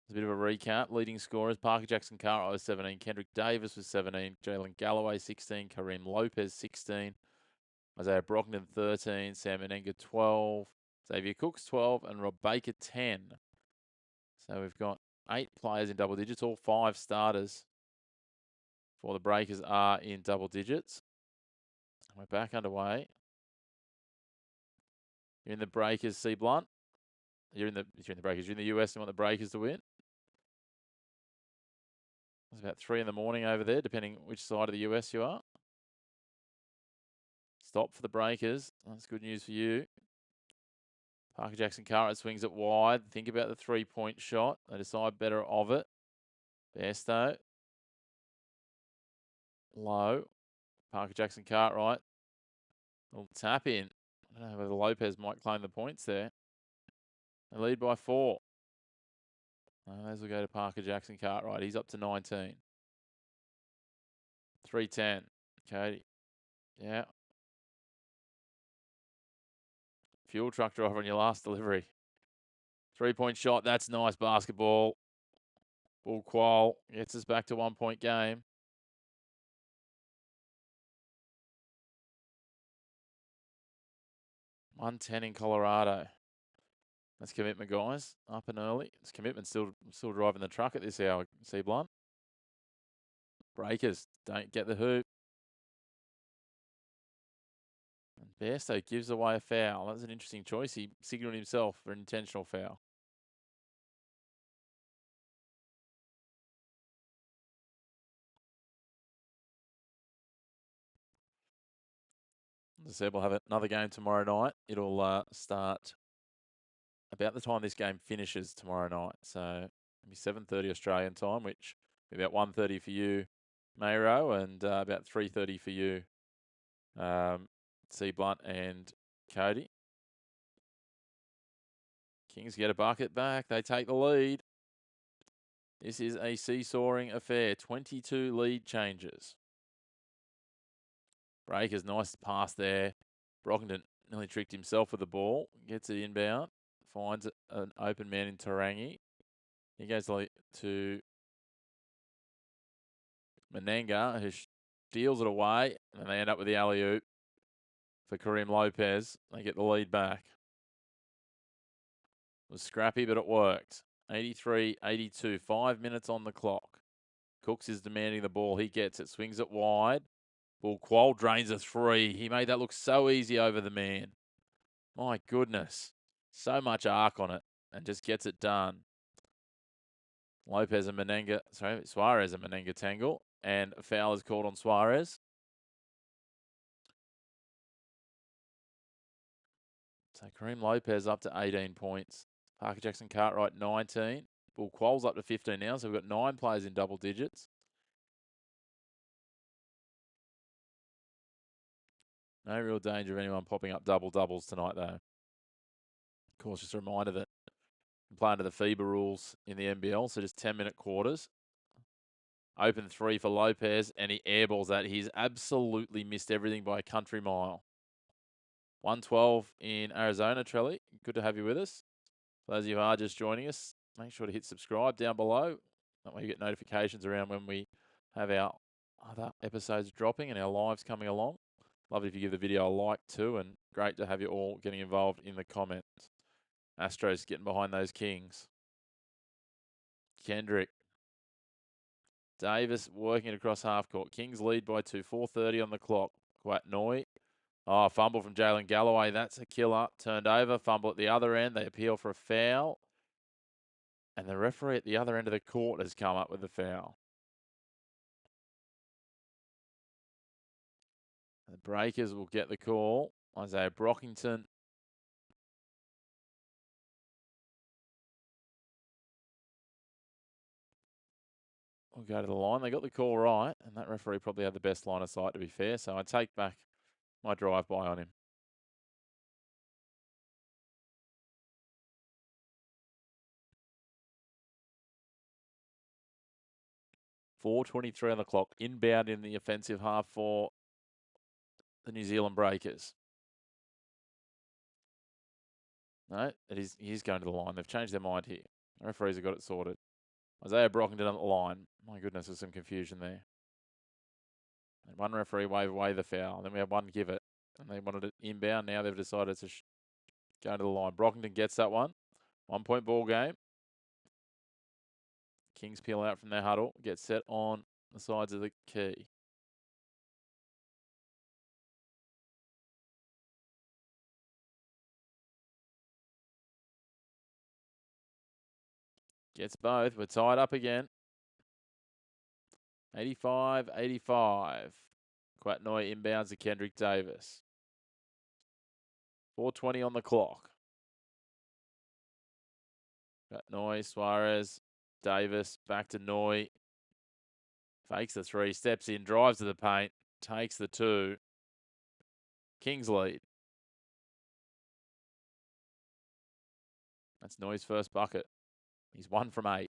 There's a bit of a recap. Leading scorers, Parker Jackson Cartwright was 17, Kendrick Davis was 17, Jalen Galloway 16, Kareem Lopez 16, Isaiah Brockton 13, Sam Menenga 12, Xavier Cooks 12, and Rob Baker 10. So we've got 8 players in double digits. All 5 starters for the Breakers are in double digits. We're back underway. You're in the Breakers, C. Blunt. You're in the Breakers. You're in the US. You want the Breakers to win. It's about 3 in the morning over there, depending which side of the US you are. Stop for the Breakers. That's good news for you. Parker Jackson Cartwright swings it wide. Think about the 3-point shot. They decide better of it. Bairstow. Low. Parker Jackson Cartwright. Little tap in. I don't know whether Lopez might claim the points there. They lead by 4. Those will go to Parker Jackson Cartwright. He's up to 19. 3:10. Cody. Yeah. Fuel truck driver on your last delivery. 3-point shot. That's nice basketball. Bull Qual gets us back to 1-point game. $110 in Colorado. That's commitment, guys. Up and early. It's commitment still driving the truck at this hour, C. Blunt. Breakers don't get the hoop. And Bairstow gives away a foul. That's an interesting choice. He signaled himself for an intentional foul. As I said, we'll have another game tomorrow night. It'll start about the time this game finishes tomorrow night. So it'll be 7:30 Australian time, which will be about 1:30 for you, Mayro, and about 3:30 for you, C. Blunt and Cody. Kings get a bucket back. They take the lead. This is a seesawing affair. 22 lead changes. Breakers, nice pass there. Brockington nearly tricked himself with the ball. Gets it inbound. Finds an open man in Tarangi. He goes to Menenga, who steals it away. And they end up with the alley-oop for Kareem Lopez. They get the lead back. It was scrappy, but it worked. 83-82. 5 minutes on the clock. Cooks is demanding the ball. He gets it. Swings it wide. Bull Quoll drains a three. He made that look so easy over the man. My goodness. So much arc on it. And just gets it done. Suarez and Menenga tangle. And a foul is called on Suarez. So Kareem Lopez up to 18 points. Parker Jackson Cartwright 19. Bull Quoll's up to 15 now. So we've got 9 players in double digits. No real danger of anyone popping up double-doubles tonight, though. Of course, just a reminder that we play under the FIBA rules in the NBL, so just 10-minute quarters. Open three for Lopez, and he airballs that. He's absolutely missed everything by a country mile. 112 in Arizona, Trelly. Good to have you with us. For those of you who are just joining us, make sure to hit subscribe down below. That way you get notifications around when we have our other episodes dropping and our lives coming along. Love it if you give the video a like too, and great to have you all getting involved in the comments. Astros getting behind those Kings. Kendrick. Davis working it across half court. Kings lead by 2. 4:30 on the clock. Quatnoy. Oh, fumble from Jalen Galloway. That's a killer. Turned over. Fumble at the other end. They appeal for a foul. And the referee at the other end of the court has come up with the foul. The Breakers will get the call. Isaiah Brockington. Will go to the line. They got the call right, and that referee probably had the best line of sight, to be fair. So I take back my drive-by on him. .4:23 on the clock. Inbound in the offensive half for the New Zealand Breakers. No, he's going to the line. They've changed their mind here. The referees have got it sorted. Isaiah Brockington on the line. My goodness, there's some confusion there. And one referee wave away the foul. Then we have one give it. And they wanted it inbound. Now they've decided to go to the line. Brockington gets that one. 1 point ball game. Kings peel out from their huddle. Get set on the sides of the key. Gets both. We're tied up again. 85-85. Quatnoy inbounds to Kendrick Davis. 4:20 on the clock. Quatnoy, Suarez, Davis, back to Noy. Fakes the three, steps in, drives to the paint, takes the two. Kings lead. That's Noy's first bucket. He's 1 from 8.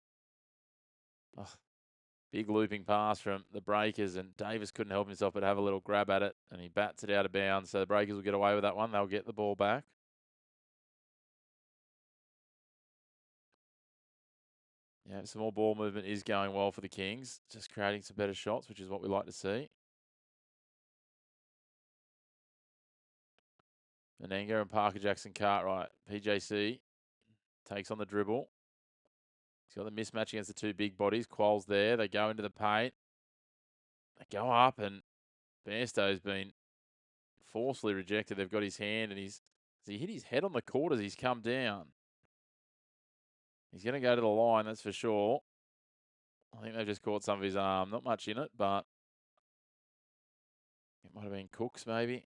Oh, big looping pass from the Breakers, and Davis couldn't help himself but have a little grab at it, and he bats it out of bounds. So the Breakers will get away with that one. They'll get the ball back. Yeah, some more ball movement is going well for the Kings. Just creating some better shots, which is what we like to see. Menenga and Parker Jackson Cartwright. PJC takes on the dribble. He's got the mismatch against the two big bodies. Quoll's there. They go into the paint. They go up, and Bairstow's been forcefully rejected. They've got his hand, and he hit his head on the court as he's come down. He's going to go to the line, that's for sure. I think they've just caught some of his arm. Not much in it, but it might have been Cooks, maybe.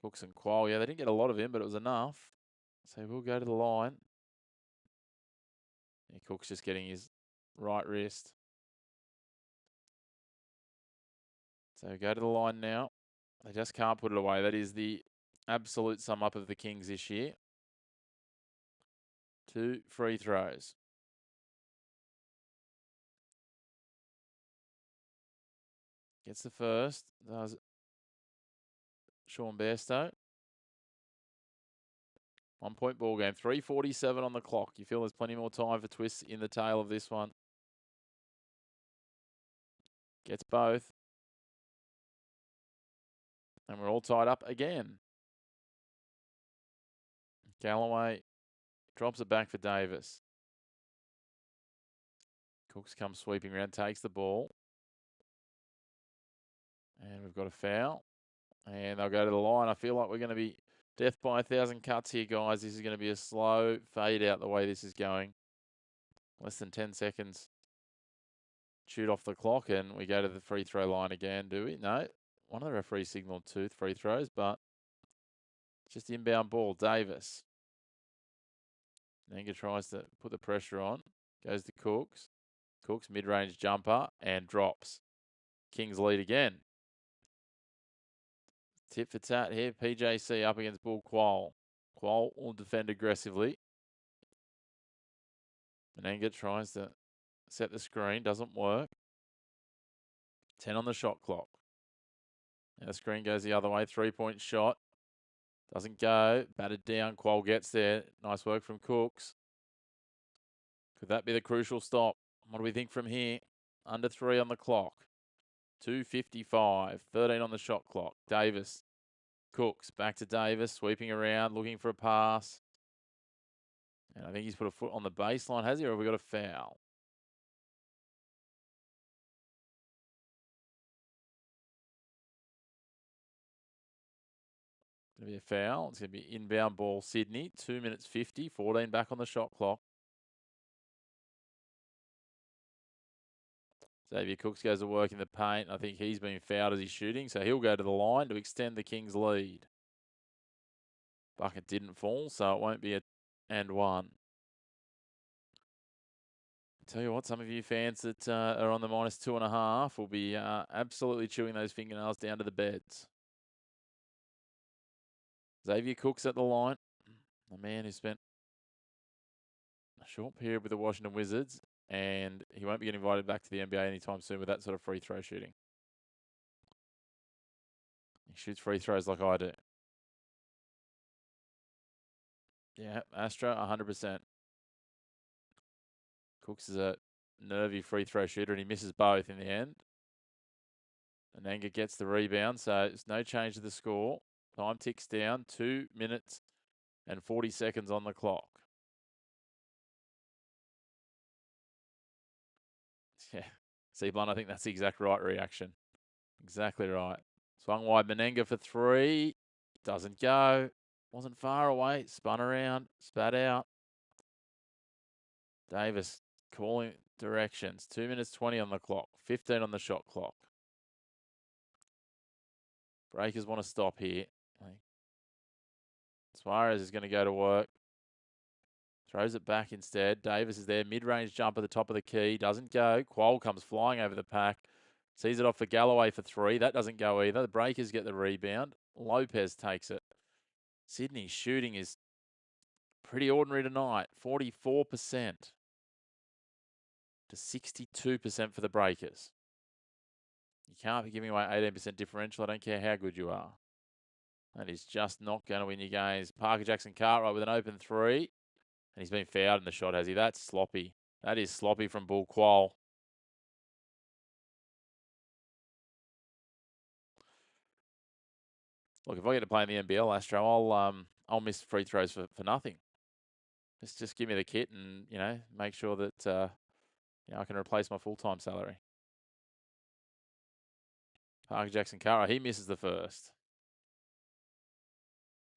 Cooks and Qual. Yeah, they didn't get a lot of him, but it was enough. So we'll go to the line. Yeah, Cook's just getting his right wrist. So go to the line now. They just can't put it away. That is the absolute sum up of the Kings this year. 2 free throws. Gets the first. Does Sean Bairstow. 1 point ball game. 3:47 on the clock. You feel there's plenty more time for twists in the tail of this one. Gets both. And we're all tied up again. Galloway drops it back for Davis. Cooks comes sweeping around, takes the ball. And we've got a foul. And they'll go to the line. I feel like we're going to be death by 1,000 cuts here, guys. This is going to be a slow fade out the way this is going. Less than 10 seconds. Shoot off the clock, and we go to the free throw line again, do we? No. One of the referees signaled 2 free throws, but just the inbound ball. Davis. Nanga tries to put the pressure on. Goes to Cooks. Cooks mid-range jumper and drops. Kings lead again. Tip for tat here. PJC up against Bull Qual. Qual will defend aggressively. Menenga tries to set the screen. Doesn't work. 10 on the shot clock. Now the screen goes the other way. 3-point shot. Doesn't go. Batted down. Qual gets there. Nice work from Cooks. Could that be the crucial stop? What do we think from here? Under 3 on the clock. 2:55. 13 on the shot clock. Davis. Cooks. Back to Davis. Sweeping around. Looking for a pass. And I think he's put a foot on the baseline. Has he? Or have we got a foul? Going to be a foul. It's going to be inbound ball Sydney. 2 minutes 50. 14 back on the shot clock. Xavier Cooks goes to work in the paint. I think he's been fouled as he's shooting, so he'll go to the line to extend the Kings' lead. Bucket didn't fall, so it won't be a and one. Tell you what, some of you fans that are on the -2.5 will be absolutely chewing those fingernails down to the beds. Xavier Cooks at the line. A man who spent a short period with the Washington Wizards, and he won't be getting invited back to the NBA anytime soon with that sort of free throw shooting. He shoots free throws like I do. Yeah, Astra, 100%. Cooks is a nervy free throw shooter, and he misses both in the end. Ananga gets the rebound, so it's no change to the score. Time ticks down, 2 minutes and 40 seconds on the clock. Yeah, see, Blunt, I think that's the exact right reaction. Exactly right. Swung wide, Menenga for 3. Doesn't go. Wasn't far away. Spun around, spat out. Davis calling directions. 2 minutes 20 on the clock. 15 on the shot clock. Breakers want to stop here. Suarez is going to go to work. Throws it back instead. Davis is there. Mid-range jump at the top of the key. Doesn't go. Qual comes flying over the pack. Sees it off for Galloway for 3. That doesn't go either. The Breakers get the rebound. Lopez takes it. Sydney's shooting is pretty ordinary tonight. 44% to 62% for the Breakers. You can't be giving away 18% differential. I don't care how good you are. That is just not going to win you games. Parker Jackson Cartwright with an open 3. And he's been fouled in the shot, has he? That's sloppy. That is sloppy from Bull Qual. Look, if I get to play in the NBL, Astro, I'll miss free throws for nothing. Just give me the kit and, make sure that I can replace my full-time salary. Parker Jackson Cartwright, he misses the first.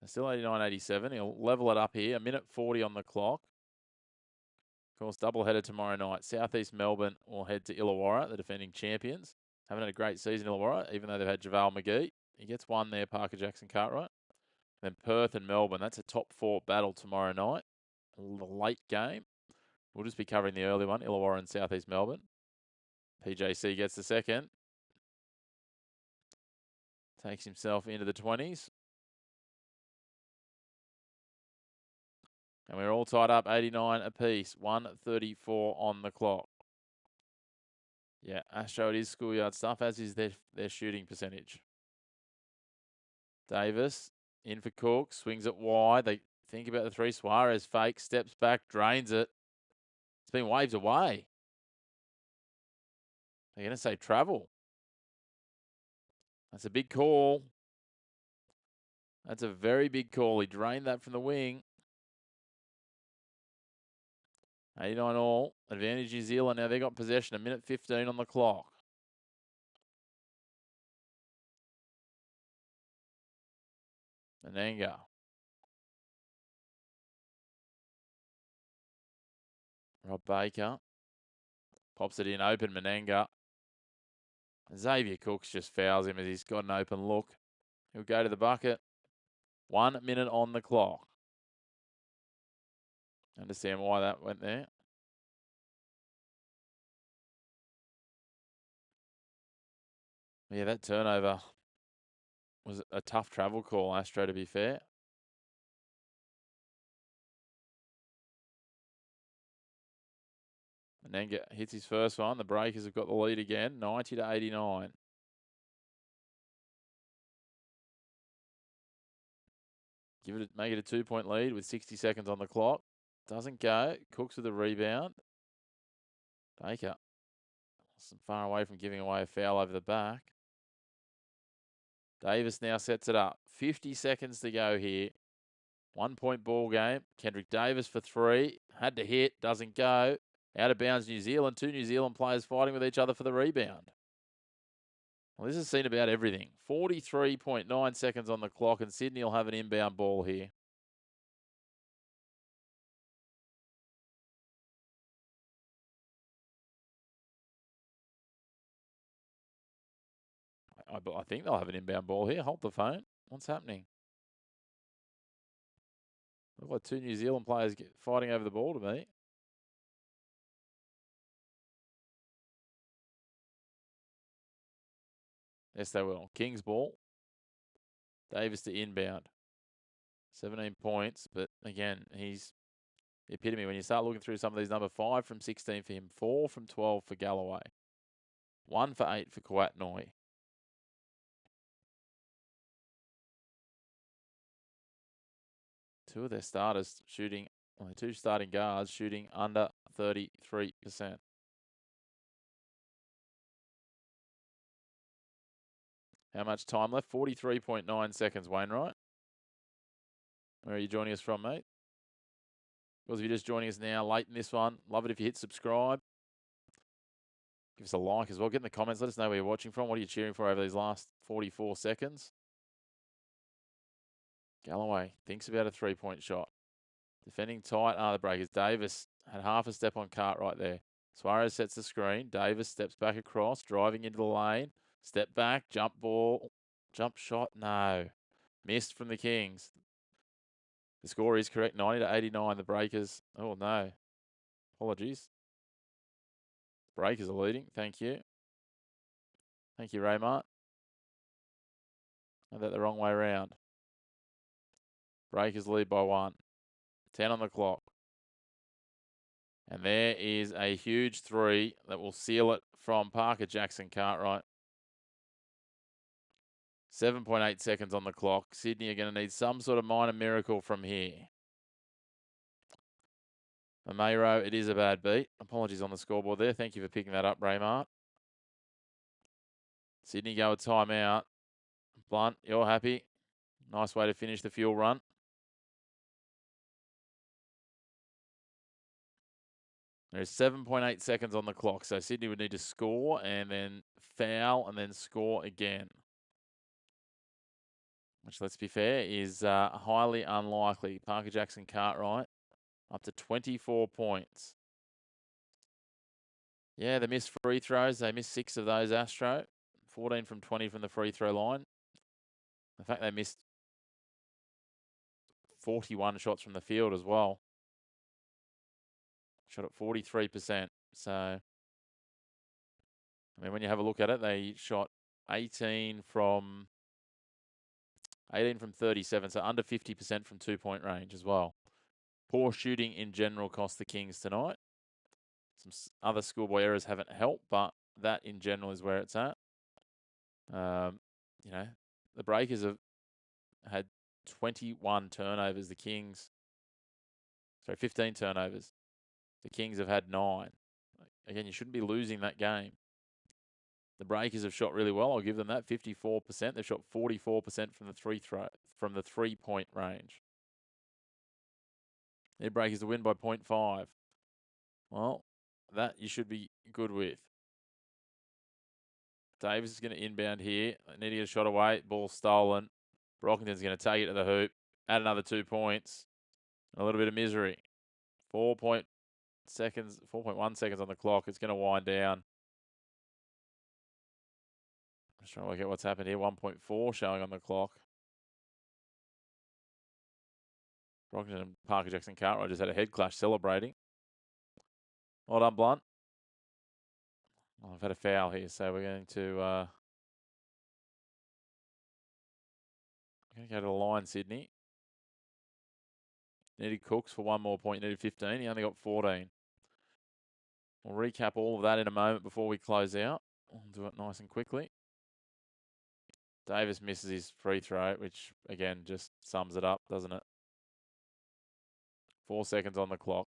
Still 89-87. He'll level it up here. 1:40 on the clock. Of course, doubleheader tomorrow night. Southeast Melbourne will head to Illawarra, the defending champions. Haven't had a great season, Illawarra, even though they've had JaVale McGee. He gets one there, Parker Jackson Cartwright. Then Perth and Melbourne. That's a top 4 battle tomorrow night. The late game. We'll just be covering the early one. Illawarra and Southeast Melbourne. PJC gets the second. Takes himself into the 20s. And we're all tied up 89 apiece. 1:34 on the clock. Yeah, Astro, it is schoolyard stuff, as is their shooting percentage. Davis in for Cook, swings it wide. They think about the three. Suarez fake, steps back, drains it. It's been waves away. They're going to say travel. That's a big call. That's a very big call. He drained that from the wing. 89 all. Advantage New Zealand. Now they got possession. 1:15 on the clock. Ananga. Rob Baker. Pops it in open. Menanga. Xavier Cooks just fouls him as he's got an open look. He'll go to the bucket. 1 minute on the clock. Understand why that went there. Yeah, that turnover was a tough travel call, Astro, to be fair. Menanga hits his first one. The Breakers have got the lead again, 90-89. Make it a 2-point lead with 60 seconds on the clock. Doesn't go. Cooks with a rebound. Baker far away from giving away a foul over the back. Davis now sets it up. 50 seconds to go here. 1-point ball game. Kendrick Davis for 3. Had to hit. Doesn't go. Out of bounds New Zealand. 2 New Zealand players fighting with each other for the rebound. Well, this has seen about everything. 43.9 seconds on the clock, and Sydney will have an inbound ball here. I think they'll have an inbound ball here. Hold the phone. What's happening? Look like 2 New Zealand players fighting over the ball to me. Yes, they will. Kings ball. Davis to inbound. 17 points, but again, he's the epitome. When you start looking through some of these, number 5 from 16 for him, 4 from 12 for Galloway, 1 for 8 for Kawatnoi. Two of their starters shooting, only 2 starting guards shooting under 33%. How much time left? 43.9 seconds, Wainwright. Where are you joining us from, mate? Because if you're just joining us now, late in this one, love it if you hit subscribe. Give us a like as well. Get in the comments. Let us know where you're watching from. What are you cheering for over these last 44 seconds? Galloway thinks about a 3-point shot. Defending tight are the Breakers. Davis had half a step on Cartwright there. Suarez sets the screen. Davis steps back across, driving into the lane. Step back, jump ball, jump shot. No. Missed from the Kings. The score is correct, 90-89. The Breakers. Oh, no. Apologies. Breakers are leading. Thank you. Thank you, Raymart. I had that the wrong way around. Breakers lead by 1. 10 on the clock. And there is a huge 3 that will seal it from Parker Jackson Cartwright. 7.8 seconds on the clock. Sydney are going to need some sort of minor miracle from here. Mayro, it is a bad beat. Apologies on the scoreboard there. Thank you for picking that up, Raymart. Sydney go a timeout. Blunt, you're happy. Nice way to finish the fuel run. There's 7.8 seconds on the clock, so Sydney would need to score and then foul and then score again. Which, let's be fair, is highly unlikely. Parker Jackson Cartwright up to 24 points. Yeah, they missed free throws. They missed 6 of those, Astro. 14 from 20 from the free throw line. The fact they missed 41 shots from the field as well. Shot at 43%. So, I mean, when you have a look at it, they shot 18 from 37, so under 50% from 2-point range as well. Poor shooting in general cost the Kings tonight. Some other schoolboy errors haven't helped, but that in general is where it's at. You know, the Breakers have had 21 turnovers. The Kings, 15 turnovers. The Kings have had 9. Again, you shouldn't be losing that game. The Breakers have shot really well. I'll give them that, 54%. They've shot 44% from the 3-point range. Their Breakers to win by 0.5. Well, that you should be good with. Davis is going to inbound here. Need to get a shot away. Ball stolen. Brockington's going to take it to the hoop. Add another 2 points. A little bit of misery. 4.1 seconds on the clock. It's going to wind down. I'm just trying to work out what's happened here. 1.4 showing on the clock. Brockington and Parker Jackson Cartwright just had a head clash celebrating. Well done, Blunt. Well, I've had a foul here, so we're going to go to the line, Sydney. Needed Cooks for one more point. Needed 15. He only got 14. We'll recap all of that in a moment before we close out. We'll do it nice and quickly. Davis misses his free throw, which, again, just sums it up, doesn't it? 4 seconds on the clock.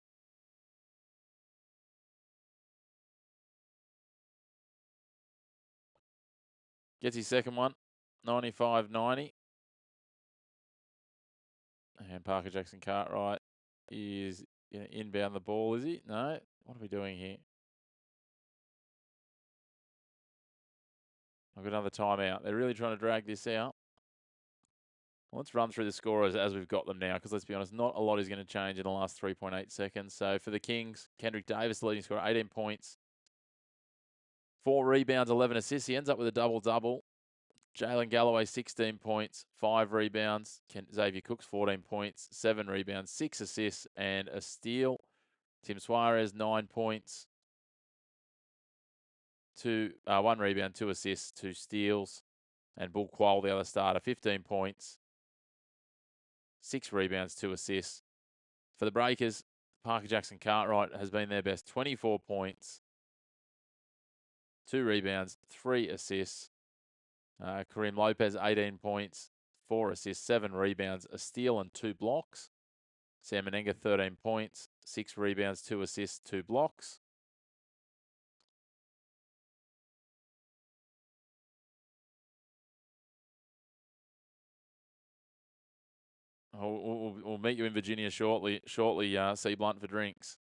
Gets his second one, 95-90. And Parker Jackson Cartwright is going to inbound the ball, is he? No. What are we doing here? I've got another timeout. They're really trying to drag this out. Well, let's run through the scorers as we've got them now, because let's be honest, not a lot is going to change in the last 3.8 seconds. So for the Kings, Kendrick Davis, the leading scorer, 18 points, 4 rebounds, 11 assists. He ends up with a double-double. Jalen Galloway, 16 points, 5 rebounds. Xavier Cooks, 14 points, 7 rebounds, 6 assists, and a steal. Tim Suarez, 9 points, 1 rebound, 2 assists, 2 steals. And Bull Quoll, the other starter, 15 points, 6 rebounds, 2 assists. For the Breakers, Parker Jackson Cartwright has been their best, 24 points, 2 rebounds, 3 assists. Kareem Lopez, 18 points, 4 assists, 7 rebounds, a steal and 2 blocks. Sam Menenga, 13 points, 6 rebounds, 2 assists, 2 blocks. We'll meet you in Virginia shortly, C. Blunt for drinks.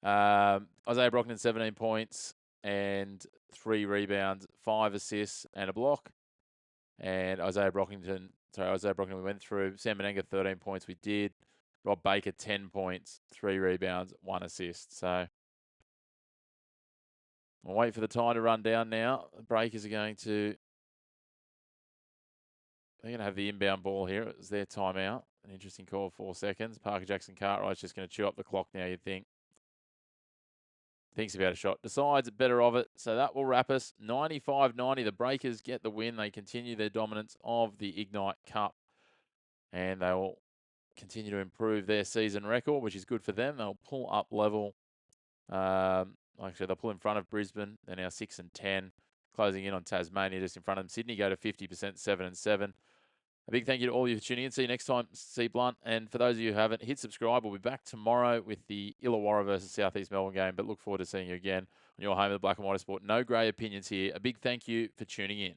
Isaiah Brockington, 17 points and 3 rebounds, 5 assists and a block. And Isaiah Brockington, we went through. Sam Menenga, 13 points, we did. Rob Baker, 10 points, 3 rebounds, 1 assist. So we'll wait for the time to run down now. The Breakers are going to... They're going to have the inbound ball here. It was their timeout. An interesting call, 4 seconds. Parker Jackson Cartwright's just going to chew up the clock now, you'd think. Thinks about a shot. Decides better of it. So that will wrap us. 95-90. The Breakers get the win. They continue their dominance of the Ignite Cup. And they will continue to improve their season record, which is good for them. They'll pull up level. Actually, they'll pull in front of Brisbane. They're now 6-10. Closing in on Tasmania just in front of them. Sydney go to 50%, 7-7. A big thank you to all of you for tuning in. See you next time, C. Blunt. And for those of you who haven't, hit subscribe. We'll be back tomorrow with the Illawarra versus South East Melbourne game. But look forward to seeing you again on your home of the Black and White Sport. No grey opinions here. A big thank you for tuning in.